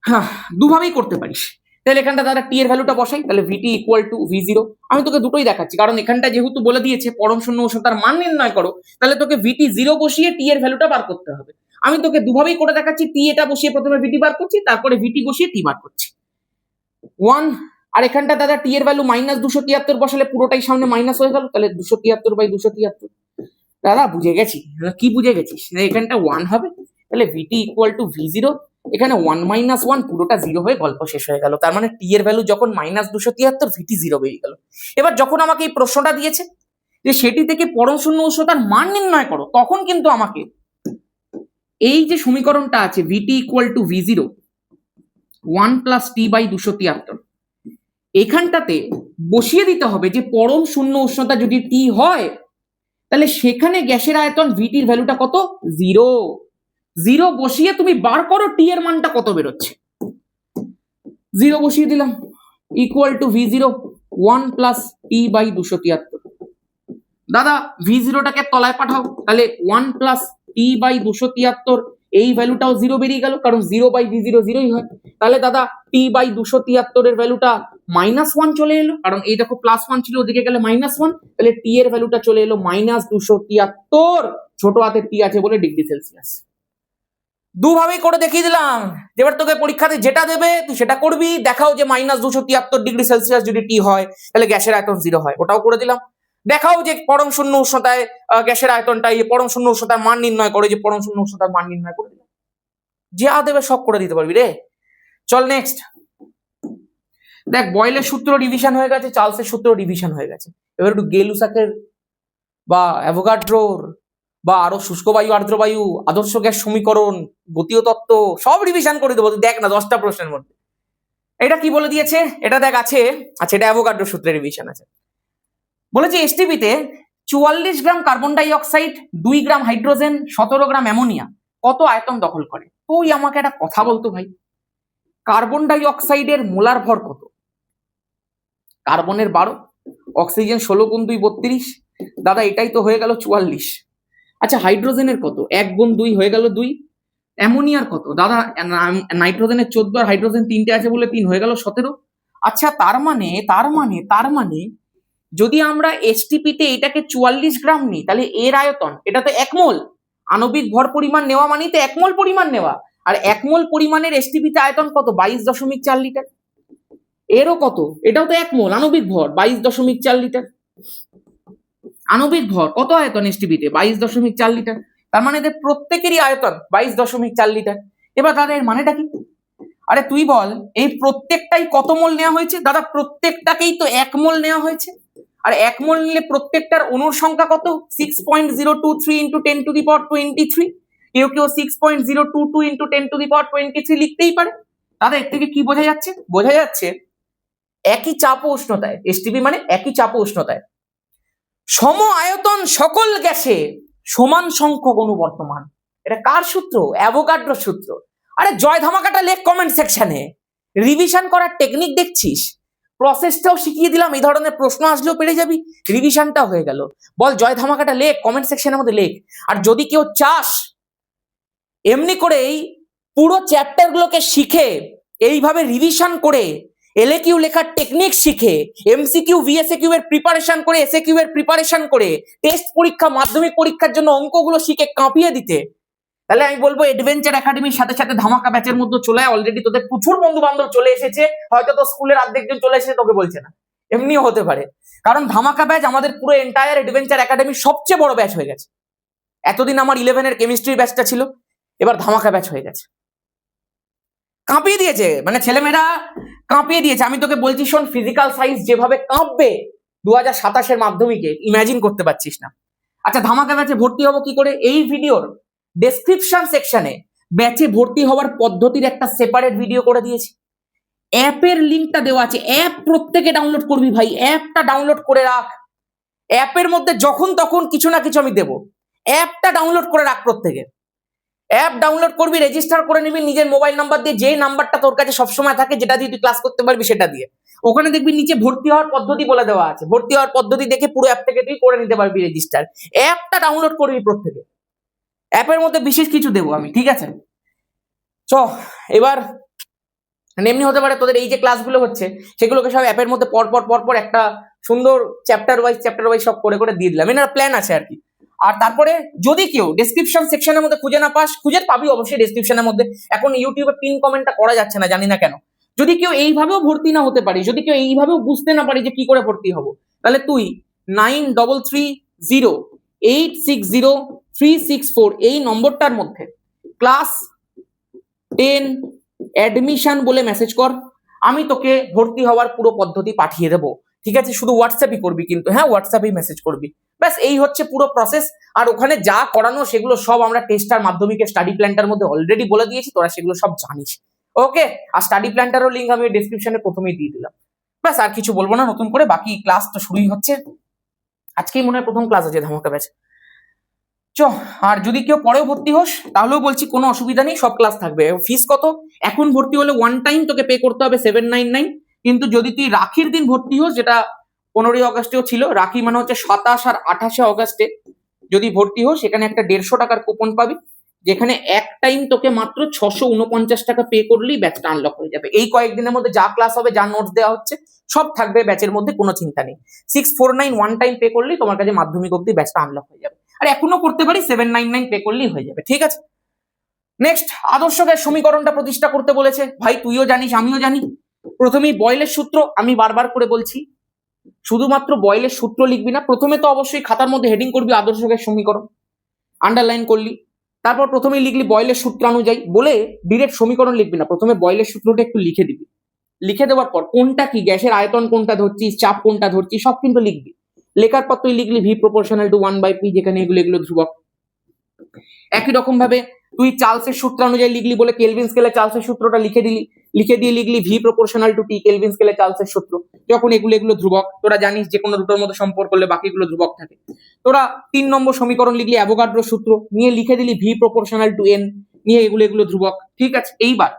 হ্যাঁ, দুভাবেই করতে পারিস। তাহলে এখানটা দাদা টি এর ভ্যালুটা বসাই, তাহলে VT = V0। আমি তোকে দুটোই দেখাচ্ছি, কারণ এখানটা যেহেতু বলে দিয়েছে পরম শূন্য উষ্ণতার মান নির্ণয় করো, তাহলে তোকে VT 0 বসিয়ে টি এর ভ্যালুটা বার করতে হবে। আমি তোকে দুভাবেই করে দেখাচ্ছি, টি এটা বসিয়ে প্রথমে VT বার করছি, তারপরে VT বসিয়ে টি বার করছি। 1 আর এখানটা দাদা টি এর ভ্যালু -273 বসালে পুরোটাই সামনে মাইনাস হয়ে গেল, তাহলে 273/273। দাদা বুঝে গেছি। কি বুঝে গেছিস? এখানটা 1 হবে, তাহলে VT = V0, এখানে 1 - 1 পুরোটা 0 হয়ে গল্প শেষ হয়ে গেল। তার মানে টি এর ভ্যালু যখন -273, VT 0 বেরিয়ে গেল। এবার যখন আমাকে এই প্রশ্নটা দিয়েছে যে সেটি থেকে পরম শূন্য উষ্ণতার মান নির্ণয় করো, তখন কিন্তু আমাকে এই যে সমীকরণটা আছে VT = V0 1 + T/273, এখানটাতে বসিয়ে দিতে হবে যে পরম শূন্য উষ্ণতা যদি টি হয়, তাহলে সেখানে গ্যাসের আয়তন ভিটির ভ্যালুটা কত? 0। 0 বসিয়ে তুমি বার করো টি এর মানটা কত বেরোচ্ছে। 0 বসিয়ে দিলাম, = V0 1 + T/273। দাদা V0টাকে তলায় পাঠাও, তাহলে 1 + T/273, এই ভ্যালুটাও 0 বেরিয়ে গেল, কারণ 0/V0 0ই হয়। তাহলে দাদা T/273 এর ভ্যালুটা -1 চলে এলো, কারণ এই দেখো +1 ছিল, ওদিকে গেলে -1, তাহলে টি এর ভ্যালুটা চলে এলো -273, ছোট হাতে টি আছে বলে ডিগ্রি সেলসিয়াস। দুভাবেই করে দেখিয়ে দিলাম। এবার তোকে পরীক্ষাতে যেটা দেবে তুই সেটা করবি, দেখাও যে -273°C যদি টি হয় তাহলে গ্যাসের আয়তন 0 হয়, ওটাও করে দিলাম। দেখাও যে পরম শূন্য উষ্ণতায় গ্যাসের আয়তনটা এই পরম শূন্য উষ্ণতার মান নির্ণয় করে, যে পরম শূন্য উষ্ণতার মান নির্ণয় করে দিলাম। যা দেবে সব করে দিতে পারবি রে। চল নেক্সট দেখ, বয়েলের সূত্র রিভিশন হয়ে গেছে, চার্লসের সূত্র রিভিশন হয়ে গেছে। এবার একটু গেলুসাকের বা অ্যাভোগাড্রোর বা আরো শুষ্ক বায়ু, আর্দ্র বায়ু, আদর্শ গ্যাস সমীকরণ, গতীয় তত্ত্ব সব রিভিশন করে দেবো। দেখ না 10টা প্রশ্নের মধ্যে এটা কি বলে দিয়েছে, এটা দেখ আছে। আচ্ছা, এটা অ্যাভোগাড্রো সূত্রের রিভিশন আছে। বলেছে এসটিপিতে 44 gram carbon dioxide, 2 gram hydrogen, 17 gram ammonia কত আয়তন দখল করে। তুই আমাকে একটা কথা বলতো ভাই, কার্বন ডাই অক্সাইডের মোলার ভর কত? কার্বনের 12, অক্সিজেন 16 × 2 32। দাদা এটাই তো হয়ে গেল 44। আচ্ছা হাইড্রোজেনের কত? 1 × 2 হয়ে গেল 2। অ্যামোনিয়ার কত? দাদা নাইট্রোজেনের 14 আর হাইড্রোজেন 3টে আছে বলে 3 হয়ে গেল 17। আচ্ছা তার মানে যদি আমরা এসটিপিতে এটাকে 44 গ্রাম নিই, তাহলে এর আয়তন, এটা তো 1 মোল, আণবিক ভর পরিমাণ নেওয়া মানেই তো 1 মোল পরিমাণ নেওয়া, আর 1 মোল পরিমাণের এসটিপিতে আয়তন কত? 22.4 লিটার। এরও কত? এটাও তো 1 মোল আণবিক ভর, 22.4 লিটার। আণবিক ভর কত আয়তন এসটিপিতে? 22.4 লিটার। তার মানে এদের প্রত্যেকেরই আয়তন 22.4 লিটার। এবার দাদা এর মানেটা কি? আরে তুই বল, এই প্রত্যেকটাই কত মোল নেওয়া হয়েছে? দাদা প্রত্যেকটাকেই তো 1 মোল নেওয়া হয়েছে, আর 1 মোল নিলে প্রত্যেকটার অণুর সংখ্যা কত? 6.023 × 10⁻23। কেউ কেউ 6.022 ইন্টু 10⁻23 লিখতেই পারে। তাহলে এর থেকে কি বোঝা যাচ্ছে? বোঝা যাচ্ছে একই চাপ ও উষ্ণতায়, এসটিপি মানে একই চাপ ও উষ্ণতায় সম আয়তন সকল গ্যাসে সমান সংখ্যক অণু বর্তমান। এটা কার সূত্র? অ্যাভোগাড্রোর সূত্র। আরে জয় ধামাকাটা লেখ কমেন্ট সেকশনে। রিভিশন করার টেকনিক দেখছিস, প্রসেসটাও শিখিয়ে দিলাম, এই ধরনের প্রশ্ন আসলেও পেরে যাবি, রিভিশনটা হয়ে গেল। বল জয় ধামাকাটা লেখ কমেন্ট সেকশনের মধ্যে লেখ। আর যদি কেউ চাস এমনি করেই পুরো চ্যাপ্টার গুলোকে শিখে এইভাবে রিভিশন করে এলএকিউ লেখার টেকনিক শিখে এমসিকিউ ভিএসএকিউ এর প্রিপারেশন করে এসএকিউ এর প্রিপারেশন করে টেস্ট পরীক্ষা মাধ্যমিক পরীক্ষার জন্য অঙ্কগুলো শিখে কাঁপিয়ে দিতে, তাহলে আমি বলবো এডভেঞ্চার একাডেমির সাথে সাথে ধামাকা ব্যাচের মধ্যে চলে আয়। অলরেডি তোদের প্রচুর বন্ধু বান্ধব চলে এসেছে, হয়তো তো স্কুলের অর্ধেকজন চলে এসেছে, তোকে বলছে না, এমনিও হতে পারে। কারণ ধামাকা ব্যাচ আমাদের পুরো এন্টায়ার এডভেঞ্চার একাডেমির সবচেয়ে বড় ব্যাচ হয়ে গেছে। এতদিন আমার 11 কেমিস্ট্রি ব্যাচটা ছিল, এবার ধামাকা ব্যাচ হয়ে গেছে। কাঁপিয়ে দিয়েছে, মানে ছেলেমেয়েরা কাঁপিয়ে দিয়েছে। আমি তোকে বলছি শোন, ফিজিক্যাল সায়েন্স যেভাবে কাঁপবে 2027 মাধ্যমিকে ইমাজিন করতে পারছিস না। আচ্ছা, ধামাকা ব্যাচে ভর্তি হবো কি করে? এই ভিডিওর ডেসক্রিপশন সেকশনে ব্যাচে ভর্তি হওয়ার পদ্ধতির একটা সেপারেট ভিডিও করে দিয়েছি। অ্যাপের লিঙ্কটা দেওয়া আছে, অ্যাপ প্রত্যেকে ডাউনলোড করবি ভাই, অ্যাপটা ডাউনলোড করে রাখ। অ্যাপের মধ্যে যখন তখন কিছু না কিছু আমি দেবো, অ্যাপটা ডাউনলোড করে রাখ প্রত্যেকে। অ্যাপ ডাউনলোড করবি, রেজিস্টার করে নিবি নিজের মোবাইল নাম্বার দিয়ে, যেই নাম্বারটা তোর কাছে সবসময় থাকে, যেটা দিয়ে তুই ক্লাস করতে পারবি সেটা দিয়ে। ওখানে দেখবি নিচে ভর্তি হওয়ার পদ্ধতি বলে দেওয়া আছে, ভর্তি হওয়ার পদ্ধতি দেখে পুরো অ্যাপ থেকে তুই করে নিতে পারবি রেজিস্টার। অ্যাপটা ডাউনলোড করবি প্রত্যেকে। অ্যাপের মধ্যে বিশেষ কিছু দেবো আমি, ঠিক আছে? চ এবার এমনি হতে পারে তোদের এই যে ক্লাসগুলো হচ্ছে সেগুলোকে সব অ্যাপের মধ্যে পর একটা সুন্দর চ্যাপ্টার ওয়াইজ সব করে করে দিয়ে দিলাম। এনার প্ল্যান আছে আর কি। আর তারপরে যদি কেউ ডেসক্রিপশন সেকশনের মধ্যে খুঁজে না পাস, খুঁজে পাবি অবশ্যই ডেসক্রিপশনের মধ্যে। এখন ইউটিউবে পিন কমেন্টটা করা যাচ্ছে না, জানি না কেন। যদি কেউ এইভাবেও ভর্তি না হতে পারি, যদি কেউ এইভাবেও বুঝতে না পারি যে কি করে ভর্তি হবো, তাহলে তুই 9330860364 এই নম্বরটার মধ্যে ক্লাস 10 অ্যাডমিশন বলে মেসেজ কর। আমি তোকে ভর্তি হওয়ার পুরো পদ্ধতি পাঠিয়ে দেবো, ঠিক আছে? শুধু হোয়াটসঅ্যাপই করবি কিন্তু, হ্যাঁ হোয়াটসঅ্যাপেই মেসেজ করবি, ব্যাস এই হচ্ছে পুরো প্রসেস। আর ওখানে যা করানো সেগুলো সব আমরা টেস্টার মাধ্যমিকের স্টাডি প্ল্যানটার মধ্যে অলরেডি বলে দিয়েছি, তোরা সেগুলো সব জানিস। ওকে, আর স্টাডি প্ল্যানটারও লিঙ্ক আমি ডেসক্রিপশনে প্রথমেই দিয়ে দিলাম। ব্যাস আর কিছু বলবো না নতুন করে, বাকি ক্লাস তো শুরুই হচ্ছে। আজকেই মনে হয় প্রথম ক্লাস আছে ধামাকা ব্যাচ। চ, আর যদি কেউ পরেও ভর্তি হোস তাহলেও বলছি কোনো অসুবিধা নেই, সব ক্লাস থাকবে। ফিস কত? এখন ভর্তি হলে ওয়ান টাইম তোকে পে করতে হবে 799। কিন্তু যদি তুই রাখির দিন ভর্তি হোস, যেটা 15 আগস্টেও ছিল, রাখি মানে হচ্ছে 27 আর 28 আগস্টে যদি ভর্তি হোস, সেখানে একটা 150 টাকার কুপন পাবি, যেখানে এক টাইম তোকে মাত্র 649 টাকা পে করলেই ব্যাচটা আনলক হয়ে যাবে। এই কয়েকদিনের মধ্যে যা ক্লাস হবে, যা নোটস দেওয়া হচ্ছে সব থাকবে ব্যাচের মধ্যে, কোনো চিন্তা নেই। 649 ওয়ান টাইম পে করলেই তোমার কাছে মাধ্যমিক অব্দি ব্যাচটা আনলক হয়ে যাবে। আর এখনো করতে পারি 799 পে করলেই হয়ে যাবে, ঠিক আছে? নেক্সট, আদর্শ গ্যাস সমীকরণটা প্রতিষ্ঠা করতে বলেছে। ভাই তুইও জানিস, আমিও জানি। প্রথমেই বয়েলের সূত্র, আমি বারবার করে বলছি, শুধুমাত্র বয়েলের সূত্র লিখবি না। প্রথমে তো অবশ্যই খাতার মধ্যে হেডিং করবি আদর্শ গ্যাস সমীকরণ, আন্ডারলাইন করলি। তারপর প্রথমেই লিখলি বয়েলের সূত্রানুযায়ী, বলে ডিরেক্ট সমীকরণ লিখবি না, প্রথমে বয়েলের সূত্রটা একটু লিখে দিবি। লিখে দেওয়ার পর কোনটা কি, গ্যাসের আয়তন কোনটা ধরছিস, চাপ কোনটা ধরছিস, সব কিন্তু লিখবি। লেখার পর তুই লিখলি ভি প্রপোর্শনাল টু 1/p, যেখানে এগুলো ধ্রুবক। একই রকম ভাবে তুই চার্লসের সূত্র অনুযায়ী লিখলি বলে কেলভিন স্কেলে চার্লসের সূত্রটা লিখে দিলি, লিখে দিয়ে লিখলি V proportional to T, kelvin স্কেলে চার্লসের সূত্র। যখন এগুলো ধ্রুবক, তোরা জানিস যে কোনো দুটোর মধ্যে সম্পর্ক করলে বাকিগুলো ধ্রুবক থাকে। তোরা 3 নম্বর সমীকরণ লিখলি অ্যাভোগাড্রো সূত্র নিয়ে, লিখে দিলি ভি প্রপোর্শনাল টু এন, নিয়ে এগুলো ধ্রুবক, ঠিক আছে? এইবার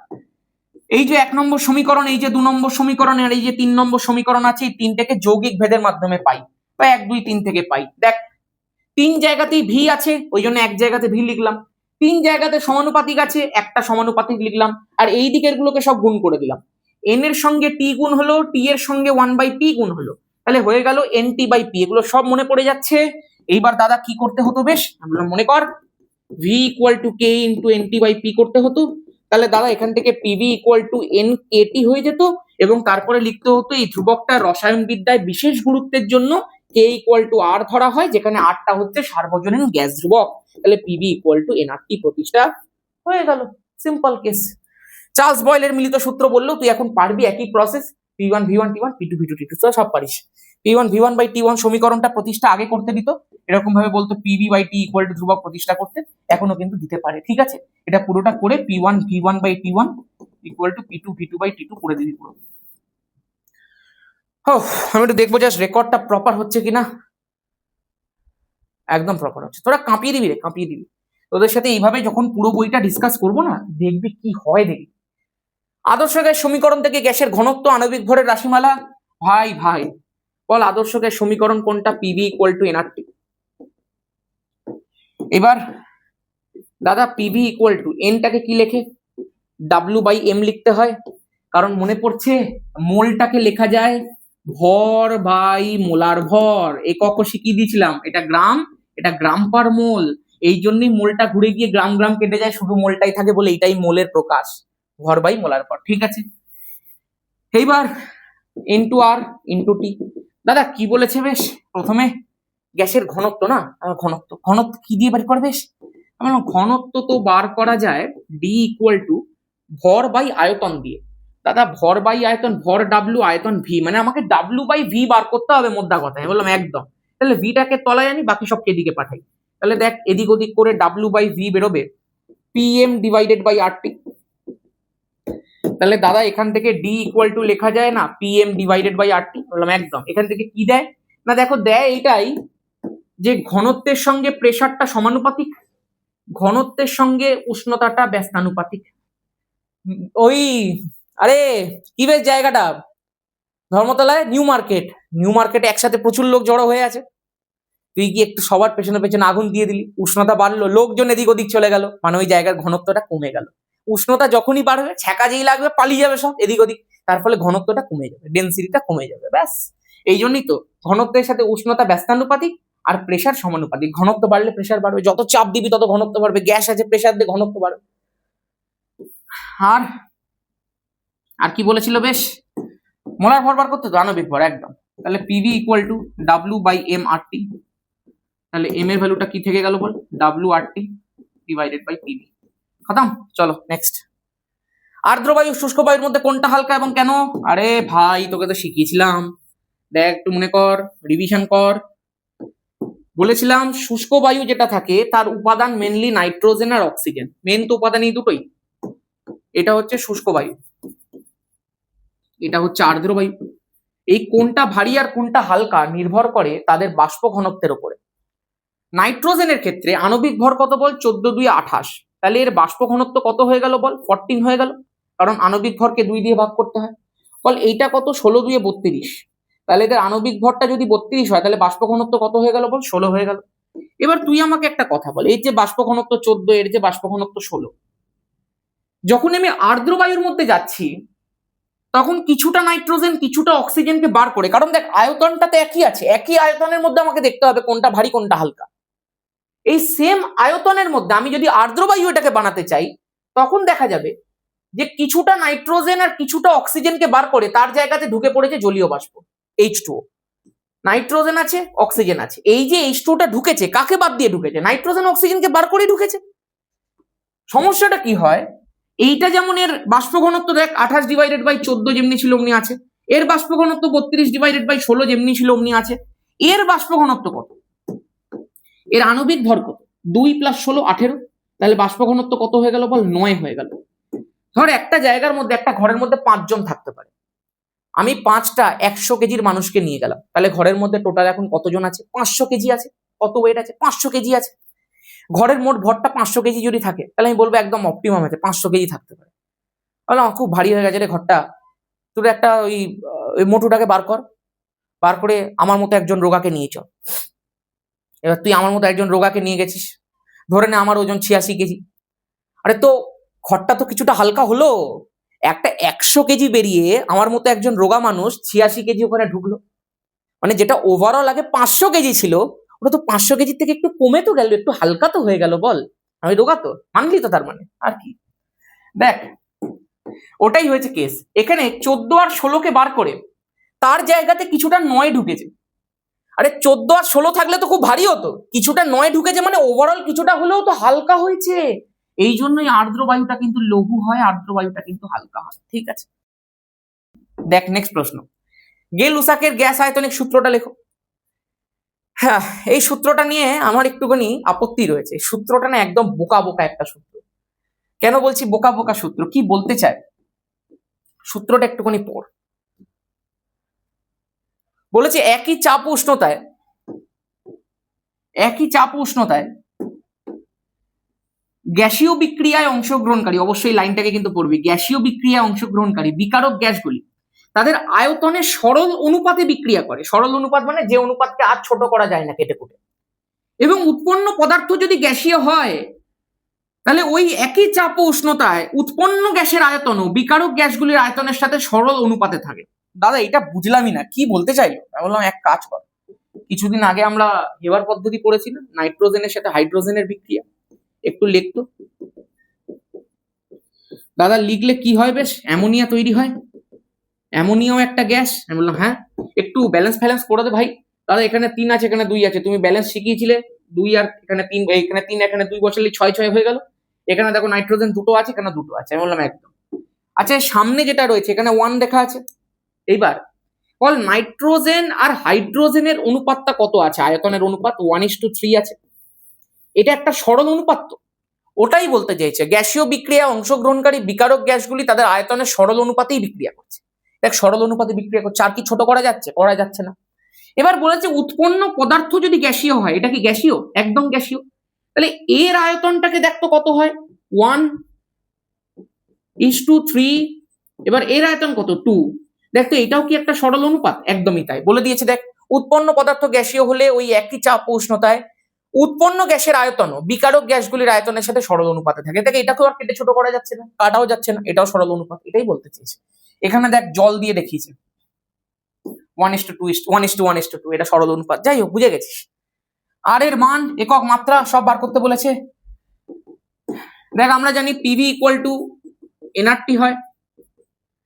এই যে 1 নম্বর সমীকরণ, এই যে 2 নম্বর সমীকরণ, আর এই যে 3 নম্বর সমীকরণ আছে, এই তিনটাকে যৌগিক ভেদের মাধ্যমে পাই, বা 1 2 3 থেকে পাই। দেখ 3 জায়গাতেই ভি আছে, ওই জন্য এক জায়গাতে ভি লিখলাম। 3 জায়গাতে সমানুপাতিক আছে, একটা সমানুপাতিক লিখলাম। আর এই দিকের গুলোকে সব গুণ করে দিলাম। এন এর সঙ্গে টি গুণ হলো, টি এর সঙ্গে 1/p গুণ হলো, তাহলে হয়ে গেল nt/p। এগুলো সব মনে পড়ে যাচ্ছে। এইবার দাদা কি করতে হতো বেশ, আমরা মনে কর v = k × nt/p করতে হতো। তাহলে দাদা এখান থেকে pv = nkt হয়ে যেত, এবং তারপরে লিখতে হতো এই ধ্রুবকটা রসায়ন বিদ্যায় বিশেষ গুরুত্বের জন্য k = r ধরা হয়, যেখানে rটা হচ্ছে সার্বজনীন গ্যাস ধ্রুবক। তাহলে pv = nRT প্রতিষ্ঠা হয়ে গেল, সিম্পল কেস। চার্লস বয়েলের মিলিত সূত্র বললেও তুই এখন পারবি, একই process, p1 v1 t1 p2 v2 t2, সব পারিস। p1 v1/t1 সমীকরণটা প্রতিষ্ঠা আগে করতে দিত, এরকম ভাবে বলতো pv/t = ধ্রুবক প্রতিষ্ঠা করতে। এখনো কিন্তু দিতে পারে, ঠিক আছে। এটা পুরোটা করে P1 V1 by T1 equal to P2 V2 by T2 করে দিবি পুরো। আমি একটু দেখবো জাস্ট রেকর্ডটা প্রপার হচ্ছে কিনা। একদম প্রপার হচ্ছে, তোরা কাঁপিয়ে দিবি রে, কাঁপিয়ে দিবি। তোদের সাথে এইভাবে যখন পুরো বইটা ডিসকাস করবো না, দেখবি কি হয়। দেখবি আদর্শ গ্যাস সমীকরণ থেকে গ্যাসের ঘনত্ব, আণবিক ভরের রাশিমালা। ভাই ভাই বল আদর্শ গ্যাস সমীকরণ কোনটা? PV equal to nRT. এবার দাদা পিভি ইকুয়াল টু এনটাকে কি লেখে? ডাব্লিউ বাই এম লিখতে হয়, কারণ মনে পড়ছে মোলটাকে লেখা যায় ভর বাই মোলার ভর। একক শিখিয়ে দিয়েছিলাম, এটা গ্রাম পার মোল। এই জন্যই মোলটা ঘুরে গিয়ে গ্রাম গ্রাম কেটে যায়, শুধু মোলটাই থাকে বলে এইটাই মোলের প্রকাশ, ভর বাই মোলার ভর, ঠিক আছে। এইবার ইনটু আর ইনটু টি। দাদা কি বলেছে বেশ? প্রথমে গ্যাসের ঘনত্ব না, ঘনত্ব কি দিয়ে বার করবে? ঘনত্ব তো বার করা যায় ডি ইকুয়াল টু ভর বাই আয়তন দিয়ে। দাদা ভর বাই আয়তন, ভর ডাব্লিউ আয়তন ভি, মানে আমাকে ডাব্লিউ বাই ভি বার করতে হবে মোদ্দা কথা। আমি বললাম একদম। তাহলে ভিটাকে তলায় আনি, বাকি সবকে এদিকে পাঠাই। তাহলে দেখ এদিক ওদিক করে ডাব্লিউ বাই ভি বেরোবে পিএম ডিভাইডেড বাই আরটি। তাহলে দাদা এখান থেকে ডি ইকুয়াল টু লেখা যায় না পিএম ডিভাইডেড বাই আরটি। বললাম একদম। এখান থেকে কি দেয় না, দেখো দেয় এইটাই যে ঘনত্বের সঙ্গে প্রেসারটা সমানুপাতিক, ঘনত্বের সঙ্গে উষ্ণতাটা ব্যস্তানুপাতিক। ওই আরে কি বেশ জায়গাটা? ধর্মতলায় নিউ মার্কেটে একসাথে প্রচুর লোক জড়ো হয়ে আছে। তুই কি একটু সবার পেছনে পেছনে আগুন দিয়ে দিলি, উষ্ণতা বাড়লো, লোকজন এদিক ওদিক চলে গেল, মানে ওই জায়গার ঘনত্বটা কমে গেল। উষ্ণতা যখনই বাড়বে, ছ্যাঁকা যেই লাগবে পালিয়ে যাবে সব এদিক ওদিক, তার ফলে ঘনত্বটা কমে যাবে, ডেন্সিটিটা কমে যাবে, ব্যাস। এই জন্যই তো ঘনত্বের সাথে উষ্ণতা ব্যস্তানুপাতিক আর প্রেসার সমানুপাতিক। ঘনত্ব বাড়লে প্রেসার বাড়বে, যত চাপ দিবি তত ঘনত্ব বাড়বে। গ্যাস আছে, প্রেসার দিয়ে ঘনত্ব বাড়বে। আর কি বলেছিল বেশ? মোলার ভর বার করতে তো, আণবিক ভর, একদম। তাহলে PV equal to W by M R T. তাহলে এম এর ভ্যালুটা কি থেকে গেল বল? W R T divided by PV. খতম। চলো নেক্সট। আর্দ্র বায়ু শুষ্ক বায়ুর মধ্যে কোনটা হালকা এবং কেন? আরে ভাই তোকে তো শিখিয়েছিলাম, দেখ একটু মনে কর, রিভিশন কর। বলেছিলাম শুষ্ক বায়ু যেটা থাকে তার উপাদান মেনলি নাইট্রোজেন আর অক্সিজেন, মেন তো উপাদান এই দুটোই। এটা হচ্ছে শুষ্ক বায়ু, এটা হচ্ছে আর্দ্র বায়ু। এই কোনটা ভারী আর কোনটা হালকা নির্ভর করে তাদের বাষ্প ঘনত্বের উপরে। নাইট্রোজেনের ক্ষেত্রে আণবিক ভর কত বল? 14×2 = 28। তাহলে এর বাষ্প ঘনত্ব কত হয়ে গেল বল? 14 হয়ে গেল, কারণ আণবিক ভরকে 2 দিয়ে ভাগ করতে হয়। বল এইটা কত? 16×2 = 32। তাহলে এদের আণবিক ভরটা যদি 32 হয়, তাহলে বাষ্প ঘনত্ব কত হয়ে গেল বল? 16 হয়ে গেল। এবার তুই আমাকে একটা কথা বল, এই যে বাষ্প ঘনত্ব 14, এর যে বাষ্প ঘনত্ব 16, যখন আমি আর্দ্র বায়ুর মধ্যে যাচ্ছি তখন কিছুটা নাইট্রোজেন কিছুটা অক্সিজেনকে বার করে, কারণ দেখ আয়তনটা তো একই আছে, একই আয়তনের মধ্যে আমাকে দেখতে হবে কোনটা ভারী কোনটা হালকা। এই সেম আয়তনের মধ্যে আমি যদি আর্দ্র বায়ু এটাকে বানাতে চাই, তখন দেখা যাবে যে কিছুটা নাইট্রোজেন আর কিছুটা অক্সিজেনকে বার করে তার জায়গাতে ঢুকে পড়েছে জলীয় বাষ্প H2O। নাইট্রোজেন আছে, অক্সিজেন আছে, এই যে H2টা ঢুকেছে কাকে বাদ দিয়ে ঢুকেছে? নাইট্রোজেন অক্সিজেনকে বার করে ঢুকেছে। সমস্যাটা কি হয়, এইটা যেমন এর বাষ্প ঘনত্ব দেখ 28/14 যেমনি ছিল অমনি আছে, এর বাষ্প ঘনত্ব 32/16 যেমনি ছিল অমনি আছে। এর বাষ্প ঘনত্ব কত? এর আণবিক ভর কত? 2 + 16 18। তাহলে বাষ্প ঘনত্ব কত হয়ে গেল বল? 9 হয়ে গেল। ধর একটা জায়গার মধ্যে, একটা ঘরের মধ্যে 5 জন থাকতে পারে, আমি 5টা 100 কেজির মানুষকে নিয়ে গেলাম, তাহলে ঘরের মধ্যে টোটাল এখন কতজন আছে? 500 কেজি আছে। কত ওয়েট আছে? 500 কেজি আছে। ঘরের মোট ভরটা 500 কেজি যদি থাকে, তাহলে আমি বলবো একদম অপটিমাম আছে, 500 কেজি থাকতে পারে। বললাম খুব ভারী হয়ে গেছে রে ঘরটা, তোর একটা ওই মোটুটাকে বার করে আমার মতো একজন রোগাকে নিয়ে চল। এবার তুই আমার মতো একজন রোগাকে নিয়ে গেছিস, ধরে নে আমার ওজন 86 কেজি। আরে তো ঘরটা তো কিছুটা হালকা হলো, একটা 100 কেজি বেরিয়ে আমার মতো একজন রোগা মানুষ 86 কেজি ওখানে ঢুকলো, মানে যেটা ওভারঅল আগে 500 কেজি ছিল ওটা তো 500 কেজির থেকে একটু কমে তো গেল, একটু হালকা তো হয়ে গেল। বল আমি রোগা তো মানলি তো, তার মানে আর কি। দেখ ওটাই হয়েছে কেস এখানে। 14 আর 16কে বার করে তার জায়গাতে কিছুটা 9 ঢুকেছে। আরে 14 আর 16 থাকলে তো খুব ভারী হতো, কিছুটা 9 ঢুকেছে মানে ওভারঅল কিছুটা হলেও তো হালকা হয়েছে। এই জন্যই আর্দ্র বায়ুটা কিন্তু লঘু হয়, আর্দ্র বায়ুটা কিন্তু হালকা হয়, ঠিক আছে। দেখ নেক্সট প্রশ্ন, গে লুসাকের গ্যাস আয়তনিক সূত্রটা লেখো। হ্যাঁ, এই সূত্রটা নিয়ে আমার একটুখানি আপত্তি রয়েছে। সূত্রটা না একদম বোকা বোকা একটা সূত্র। কেন বলছি বোকা বোকা সূত্র, কি বলতে চায় সূত্রটা একটুখানি পড়। বলেছে একই চাপ উষ্ণতায় গ্যাসীয় বিক্রিয়ায় অংশগ্রহণকারী, অবশ্যই লাইনটাকে কিন্তু পড়বি, গ্যাসীয় বিক্রিয়ায় অংশগ্রহণকারী বিকারক গ্যাসগুলি তাদের আয়তনে সরল অনুপাতে বিক্রিয়া করে। সরল অনুপাত মানে যে অনুপাতকে আর ছোট করা যায় না কেটে কুটে। এবং উৎপন্ন পদার্থ যদি গ্যাসীয় হয়, তাহলে ওই একই চাপ ও উষ্ণতায় উৎপন্ন গ্যাসের আয়তনও বিকারক গ্যাসগুলির আয়তনের সাথে সরল অনুপাতে থাকে। দাদা এটা বুঝলামই না, কি বলতে চাইলো? আমি বললাম এক কাজ কর, কিছুদিন আগে আমরা হেবার পদ্ধতি পড়েছিলাম, নাইট্রোজেনের সাথে হাইড্রোজেনের বিক্রিয়া, একটু লিখতো। দাদা লিখলে কি হয়, বেশ অ্যামোনিয়া তৈরি হয়, অ্যামোনিয়াও একটা গ্যাস। আমি বললাম হ্যাঁ, একটু ব্যালেন্স ফ্যালেন্স করে দে ভাই। দাদা এখানে 3 আছে, এখানে 2 আছে, তুমি ব্যালেন্স শিখিয়েছিলে 2 আর এখানে 3, এখানে 3 এখানে 2 বসালে 6 হয়ে গেল। এখানে দেখো নাইট্রোজেন 2 আছে, এখানে 2 আছে। আমি বললাম একদম। আচ্ছা সামনে যেটা রয়েছে এখানে 1 লেখা আছে। এইবার বল নাইট্রোজেন আর হাইড্রোজেনের অনুপাতটা কত আছে? আয়তনের অনুপাত 1:3 আছে। এটা একটা সরল অনুপাত তো, ওটাই বলতে চাইছে। গ্যাসীয় বিক্রিয়ায় অংশগ্রহণকারী বিকারক গ্যাসগুলি তাদের আয়তনের সরল অনুপাতেই বিক্রিয়া করছে। দেখ সরল অনুপাতে বিক্রিয়া করছে, আর কি ছোট করা যাচ্ছে? করা যাচ্ছে না। এবার বলেছে উৎপন্ন পদার্থ যদি গ্যাসীয় হয়, এটা কি গ্যাসীয়? একদম গ্যাসীয়। তাহলে এর আয়তনটাকে দেখ তো কত হয়, 1:3। এবার এর আয়তন কত, 2। দেখ তো এটাও কি একটা সরল অনুপাত? একদমই তাই, বলে দিয়েছে। দেখ উৎপন্ন পদার্থ গ্যাসীয় হলে ওই একই চাপ ও উষ্ণতায় উৎপন্ন গ্যাসের আয়তনও বিকারক গ্যাসগুলির আয়তনের সাথে সরল অনুপাতে থাকে। দেখ এটাকেও আর কেটে ছোট করা যাচ্ছে না, কাটাও যাচ্ছে না, এটাও সরল অনুপাত, এটাই বলতে চেয়েছে। এখানে দেখ জল দিয়ে দেখিয়েছে 1:2, এটা সরল অনুপাত। যাই হোক, বুঝে গেছিস। আর এর মান, একক, মাত্রা সব বার করতে বলেছে। দেখ আমরা জানি পিভি ইকুয়াল টু এনআরটি হয়,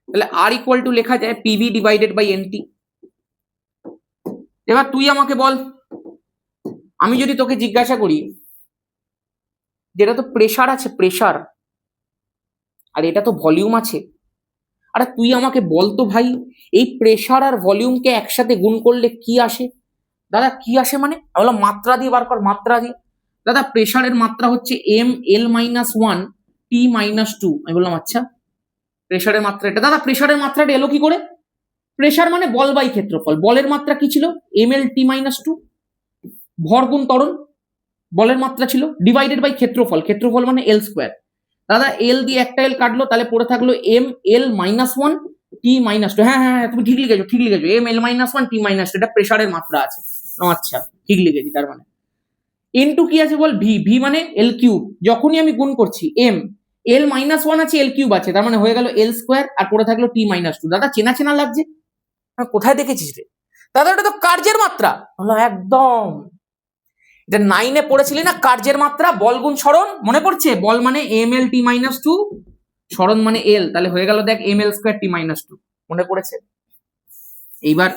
তাহলে আর ইকুয়াল টু লেখা যায় পিভি ডিভাইডেড বাই এনটি। এবার তুই আমাকে বল, আমি যদি তোকে জিজ্ঞাসা করি যেটা তো প্রেসার আছে, প্রেসার, আর এটা তো ভলিউম আছে, আরে তুই আমাকে বলতো ভাই এই প্রেসার আর ভলিউমকে একসাথে গুণ করলে কি আসে? দাদা কি আসে মানে? আমি বললাম মাত্রা দিয়ে বার কর, মাত্রা দিয়ে। দাদা প্রেসারের মাত্রা হচ্ছে ml-1 T-2। আমি বললাম আচ্ছা প্রেসারের মাত্রা এটা। দাদা প্রেসারের মাত্রাটা এলো কি করে? প্রেসার মানে বল বাই ক্ষেত্রফল। বলের মাত্রা কি ছিল? ml-T-2, ভর গুণ ত্বরণ, বলের মাত্রা ছিল, ডিভাইডেড বাই ক্ষেত্রফল, ক্ষেত্রফল মানে L²। দাদা এল দিয়ে একটা এল কাটলো, তাহলে পড়ে থাকলো ml-1 T-2। হ্যাঁ হ্যাঁ তুমি ঠিক লিখেছো, ঠিক লিখেছো, ml-1 T-2, এটা প্রেসারের মাত্রা আছে। আচ্ছা ঠিক লিখেছি। তার মানে ইনটু কি আছে বল, ভি, ভি মানে L3। যখনই আমি গুণ করছি l-1 আছে, L3 আছে, তার মানে হয়ে গেল L² আর পড়ে থাকলো T-2। দাদা চেনা চেনা লাগছে, কোথায় দেখেছিস রে? দাদা ওটা তো কার্যের মাত্রা। হলো একদম, এটা 9-এ পড়েছিলি না, কার্যের মাত্রা, বল গুণ সরণ, মনে পড়ছে? বল মানে ml-T-2, সরণ মানে L, তাহলে হয়ে গেল দেখ ml² T-2, মনে পড়েছে? এইবার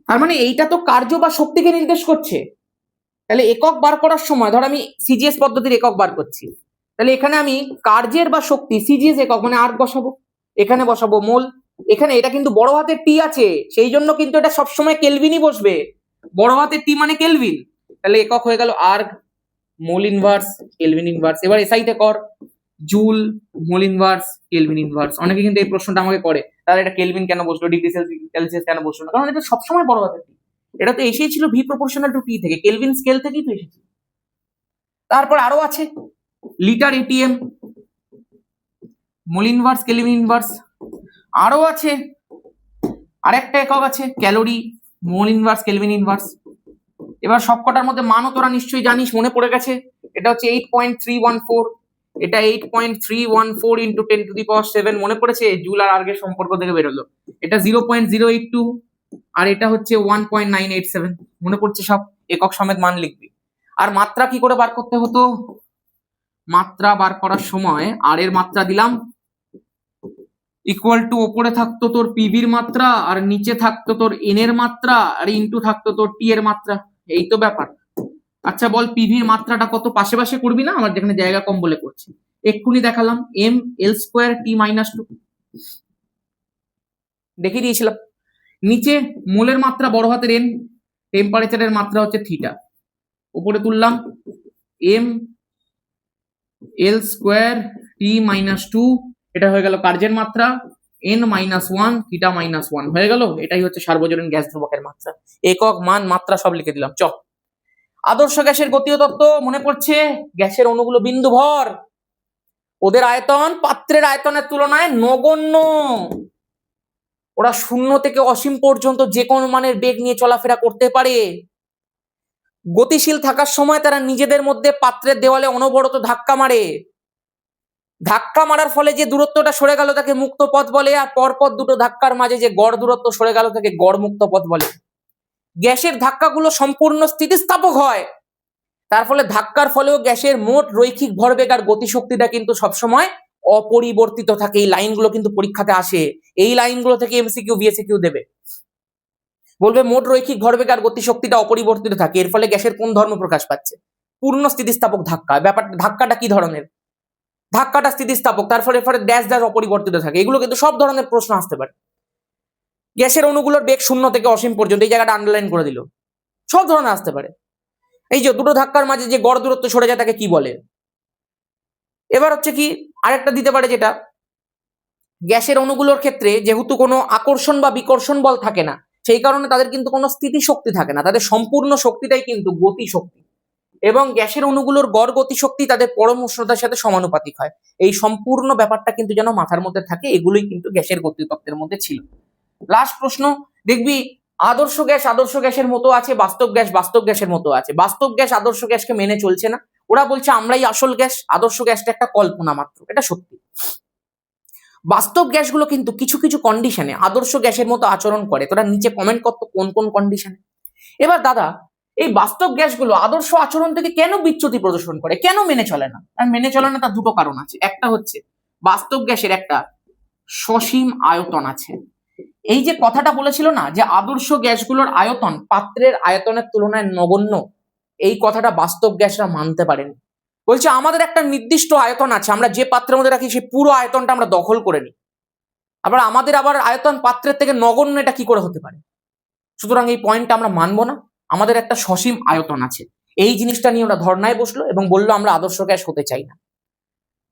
তার মানে এইটা তো কার্য বা শক্তিকে নির্দেশ করছে। তাহলে একক বার করার সময় ধর আমি সিজিএস পদ্ধতির একক বার করছি, তাহলে এখানে আমি কার্যের বা শক্তি সিজিএস একক মানে আর বসাবো, এখানে বসাবো মোল। এখানে এটা কিন্তু বড় হাতের টি আছে, সেই জন্য কিন্তু এটা সবসময় কেলভিনই বসবে, বড় হাতের টি মানে কেলভিন। তাহলে একক হয়ে গেল erg, mole inverse, kelvin inverse. এবার এসআইতে কর, joule, mole inverse, kelvin inverse. অনেকে কিন্তু এই প্রশ্নটা আমাকে করে, তাহলে এটা কেলভিন কেন বসলো, ডিগ্রি সেলসিয়াস কেন বসলো না? কারণ এটা সবসময় বড় হাতের টি, এটা তো এসেছিল ভি প্রপোর্শনাল টু টি থেকে, কেলভিন স্কেল থেকেই তো এসেছে। তারপর আরো আছে litre atm, mole inverse, kelvin inverse. আরো আছে আরেকটা একক আছে calorie, mole inverse, kelvin inverse. এবার সবকটার মধ্যে মানও তোরা নিশ্চয়ই জানিস, মনে পড়ে গেছে। এটা হচ্ছে 8.314, এটা 8.314 ইন্টু 10⁻⁷, মনে পড়েছে? জুল আর আর্গের সম্পর্ক থেকে বেরোলো। এটা 0.082 আর এটা হচ্ছে 1.987, মনে পড়ছে? সব একক সমেত মান লিখবি। আর মাত্রা কি করে বার করতে হতো? মাত্রা বার করার সময় আর এর মাত্রা দিলাম ইকুয়াল টু, ওপরে থাকতো তোর পিভির মাত্রা আর নিচে থাকতো তোর এন এর মাত্রা আর ইন্টু থাকতো তোর টি এর মাত্রা। এই তো ব্যাপার। আচ্ছা বল পিভির মাত্রাটা কত? পাশে পাশে করবি না, আমার যেখানে জায়গা কম বলে করছি। এক্ষুনি দেখালাম ml² T-2, দেখিয়ে দিয়েছিলাম। নিচে মোলের মাত্রা বড় হাতের এন, টেম্পারেচারের মাত্রা হচ্ছে থিটা, উপরে তুললাম এম এল স্কোয়ার টি মাইনাস টু, এটা হয়ে গেল কার্যের মাত্রা, n minus one theta minus one হয়ে গেল। এটাই হচ্ছে সার্বজনীন গ্যাস ধ্রুবকের মাত্রা, একক মান মাত্রা সব লিখে দিলাম। আদর্শ গ্যাসের গতীয় তত্ত্ব মনে পড়ছে, গ্যাসের অণুগুলো বিন্দু ভর, ওদের আয়তন পাত্রের আয়তনের তুলনায় নগণ্য, ওরা শূন্য থেকে অসীম পর্যন্ত যে কোনো মানের বেগ নিয়ে চলাফেরা করতে পারে। গতিশীল থাকার সময় তারা নিজেদের মধ্যে পাত্রের দেওয়ালে অনবরত ধাক্কা মারে, ধাক্কা মারার ফলে যে দূরত্বটা সরে গেল তাকে মুক্ত পথ বলে, আর পরপর দুটো ধাক্কার মাঝে যে গড় দূরত্ব সরে গেল তাকে গড় মুক্ত পথ বলে। গ্যাসের ধাক্কাগুলো সম্পূর্ণ স্থিতিস্থাপক হয়, তার ফলে ধাক্কার ফলেও গ্যাসের মোট রৈখিক ভরবেগ আর গতিশক্তিটা কিন্তু সবসময় অপরিবর্তিত থাকে। এই লাইনগুলো কিন্তু পরীক্ষাতে আসে, এই লাইনগুলো থেকে এমসিকিউ বিএসিকিউ দেবে, বলবে মোট রৈখিক ভরবেগ আর গতিশক্তিটা অপরিবর্তিত থাকে, এর ফলে গ্যাসের কোন ধর্ম প্রকাশ পাচ্ছে? পূর্ণ স্থিতিস্থাপক ধাক্কা। ব্যাপারটা ধাক্কাটা কি ধরনের? ধাক্কাটা স্থিতিস্থাপক, তার ফলে ড্যাশ ড্যাশ অপরিবর্তিত থাকে। এগুলো কিন্তু সব ধরনের প্রশ্ন আসতে পারে। গ্যাসের অণুগুলোর বেগ শূন্য থেকে অসীম পর্যন্ত, এই জায়গাটা আন্ডারলাইন করে দিল, সব ধরনের আসতে পারে। এই যে দুটো ধাক্কার মাঝে যে গড় দূরত্ব সরে যায় তাকে কি বলে? এবার হচ্ছে কি আরেকটা দিতে পারে, যেটা গ্যাসের অণুগুলোর ক্ষেত্রে যেহেতু কোনো আকর্ষণ বা বিকর্ষণ বল থাকে না, সেই কারণে তাদের কিন্তু কোনো স্থিতি শক্তি থাকে না, তাদের সম্পূর্ণ শক্তিটাই কিন্তু গতি শক্তি, এবং গ্যাসের অণুগুলোর গড় গতি শক্তি তাদের পরম উষ্ণতার সাথে সমানুপাতিক হয়। এই সম্পূর্ণ ব্যাপারটা কিন্তু যেন মাথার মধ্যে থাকে, এগুলোই কিন্তু গ্যাসের গতিতত্ত্বের মধ্যে ছিল। লাস্ট প্রশ্ন দেখবি, আদর্শ গ্যাসের মতো আছে, বাস্তব গ্যাসের মতো আছে। বাস্তব গ্যাস আদর্শ গ্যাসকে মেনে চলছে না, ওরা বলছে আমরাই আসল গ্যাস, আদর্শ গ্যাসটা একটা কল্পনা মাত্র। এটা সত্যি। বাস্তব গ্যাসগুলো কিন্তু কিছু কিছু কন্ডিশনে আদর্শ গ্যাসের মতো আচরণ করে। তোরা নিচে কমেন্ট করতো কোন কোন কন্ডিশনে। এবার দাদা, এই বাস্তব গ্যাসগুলো আদর্শ আচরণ থেকে কেন বিচ্যুতি প্রদর্শন করে, কেন মেনে চলে না? আর মেনে চলে না তার দুটো কারণ আছে। একটা হচ্ছে বাস্তব গ্যাসের একটা সসীম আয়তন আছে। এই যে কথাটা বলেছিল না যে আদর্শ গ্যাসগুলোর আয়তন পাত্রের আয়তনের তুলনায় নগণ্য, এই কথাটা বাস্তব গ্যাসরা মানতে পারেনি। বলছে আমাদের একটা নির্দিষ্ট আয়তন আছে, আমরা যে পাত্রের মধ্যে রাখি সেই পুরো আয়তনটা আমরা দখল করে নিই। আবার আমাদের আয়তন পাত্রের থেকে নগণ্য, এটা কি করে হতে পারে? সুতরাং এই পয়েন্টটা আমরা মানবো না, আমাদের একটা সসীম আয়তন আছে। এই জিনিসটা নিয়ে ওরা ধর্নায় বসলো এবং বললো আমরা আদর্শ গ্যাস হতে চাই না।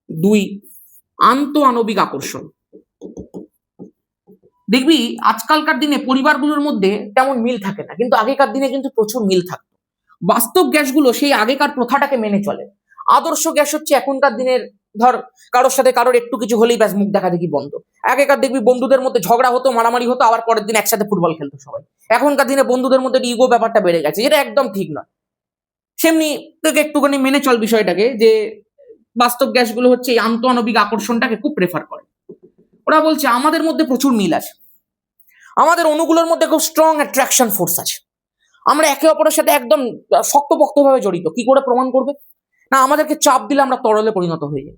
2, আন্তঃআণবিক আকর্ষণ। দেখবি আজকালকার দিনে পরিবারগুলোর মধ্যে তেমন মিল থাকে না, কিন্তু আগেকার দিনে কিন্তু প্রচুর মিল থাকতো। বাস্তব গ্যাসগুলো সেই আগেকার প্রথাটাকে মেনে চলে। আদর্শ গ্যাস হচ্ছে এখনকার দিনের, ধর কারোর সাথে কারোর একটু কিছু হলেই ব্যাস মুখ দেখা দেখি বন্ধ। আগেকার দেখবি বন্ধুদের মধ্যে ঝগড়া হতো, মারামারি হতো, আবার পরের দিন একসাথে ফুটবল খেলতো সবাই। এখনকার দিনে বন্ধুদের মধ্যে ইগো ব্যাপারটা বেড়ে গেছে, যেটা একদম ঠিক নয়। সেমনি তোকে একটুখানি মেনে চল বিষয়টাকে, যে বাস্তব গ্যাসগুলো হচ্ছে এই আন্তঃআণবিক আকর্ষণটাকে খুব প্রেফার করে। ওরা বলছে আমাদের মধ্যে প্রচুর মিল আছে, আমাদের অণুগুলোর মধ্যে খুব স্ট্রং অ্যাট্রাকশন ফোর্স আছে, আমরা একে অপরের সাথে একদম শক্তপোক্তভাবে জড়িত। কি করে প্রমাণ করবে? না, আমাদেরকে চাপ দিলে আমরা তরলে পরিণত হয়ে যাই।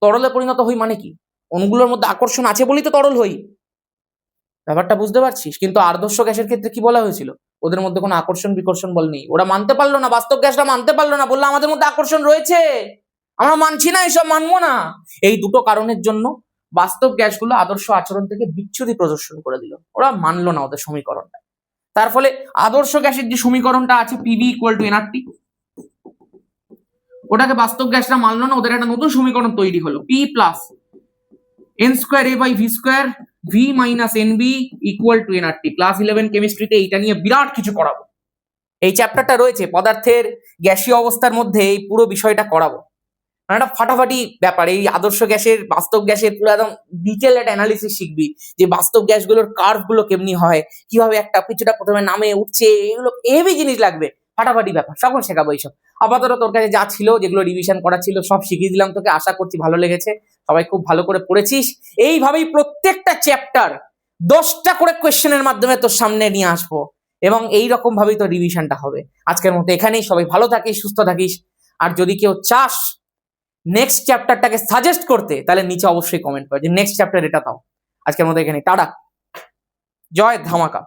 তরলে পরিণত হই মানে কি? অণুগুলোর মধ্যে আকর্ষণ আছে বলেই তো তরল হই। ব্যাপারটা বুঝতে পারছিস? কিন্তু আদর্শ গ্যাসের ক্ষেত্রে কি বলা হয়েছিল? ওদের মধ্যে কোনো আকর্ষণ বিকর্ষণ বল নেই। ওরা মানতে পারলো না, বাস্তব গ্যাসটা মানতে পারলো না, বললো আমাদের মধ্যে আকর্ষণ রয়েছে, আমরা মানছি না, এসব মানবো না। এই দুটো কারণের জন্য বাস্তব গ্যাসগুলো আদর্শ আচরণ থেকে বিচ্যুতি প্রদর্শন করে দিল, ওরা মানলো না ওদের সমীকরণটা। তার ফলে আদর্শ গ্যাসের যে সমীকরণটা আছে পিভি ইকুয়াল টু এনআরটি, ওটাকে বাস্তব গ্যাসরা মানলো না, ওদের একটা নতুন সমীকরণ তৈরি হলো, P plus N square A by V square V minus N B equal to NRT. Class 11 কেমিস্ট্রিতে এইটা নিয়ে বিরাট কিছু করাবো। এই চ্যাপ্টারটা রয়েছে পদার্থের গ্যাসীয় অবস্থার মধ্যে, এই পুরো বিষয়টা করাবো। মানে একটা ফাটাফাটি ব্যাপার। এই আদর্শ গ্যাসের বাস্তব গ্যাসের পুরো একদম ডিটেল একটা অ্যানালিসিস শিখবি, যে বাস্তব গ্যাসগুলোর কার্ভ গুলো কেমনি হয়, কিভাবে একটা কিছুটা প্রথমে নামে উঠছে, এগুলো হেভি জিনিস লাগবে, ফাটাফাটি ব্যাপার, সকল শেখাবো এইসব। আপাতত তোর কাছে যা ছিল, যেগুলো রিভিশন করা ছিল সব শিখিয়ে দিলাম তোকে, আশা করছি ভালো লেগেছে, সবাই খুব ভালো করে পড়েছিস। এইভাবেই প্রত্যেকটা চ্যাপ্টার 10টা করে কোয়েশ্চেনের মাধ্যমে তোর সামনে নিয়ে আসবো, এবং এইরকম ভাবেই তোর রিভিশনটা হবে। আজকের মতো এখানেই, সবাই ভালো থাকিস, সুস্থ থাকিস। আর যদি কেউ চাস নেক্সট চ্যাপ্টারটাকে সাজেস্ট করতে, তাহলে নিচে অবশ্যই কমেন্ট কর যে নেক্সট চ্যাপ্টার এটা দাও। আজকের মতো এখানে টাটা, জয় ধামাকা।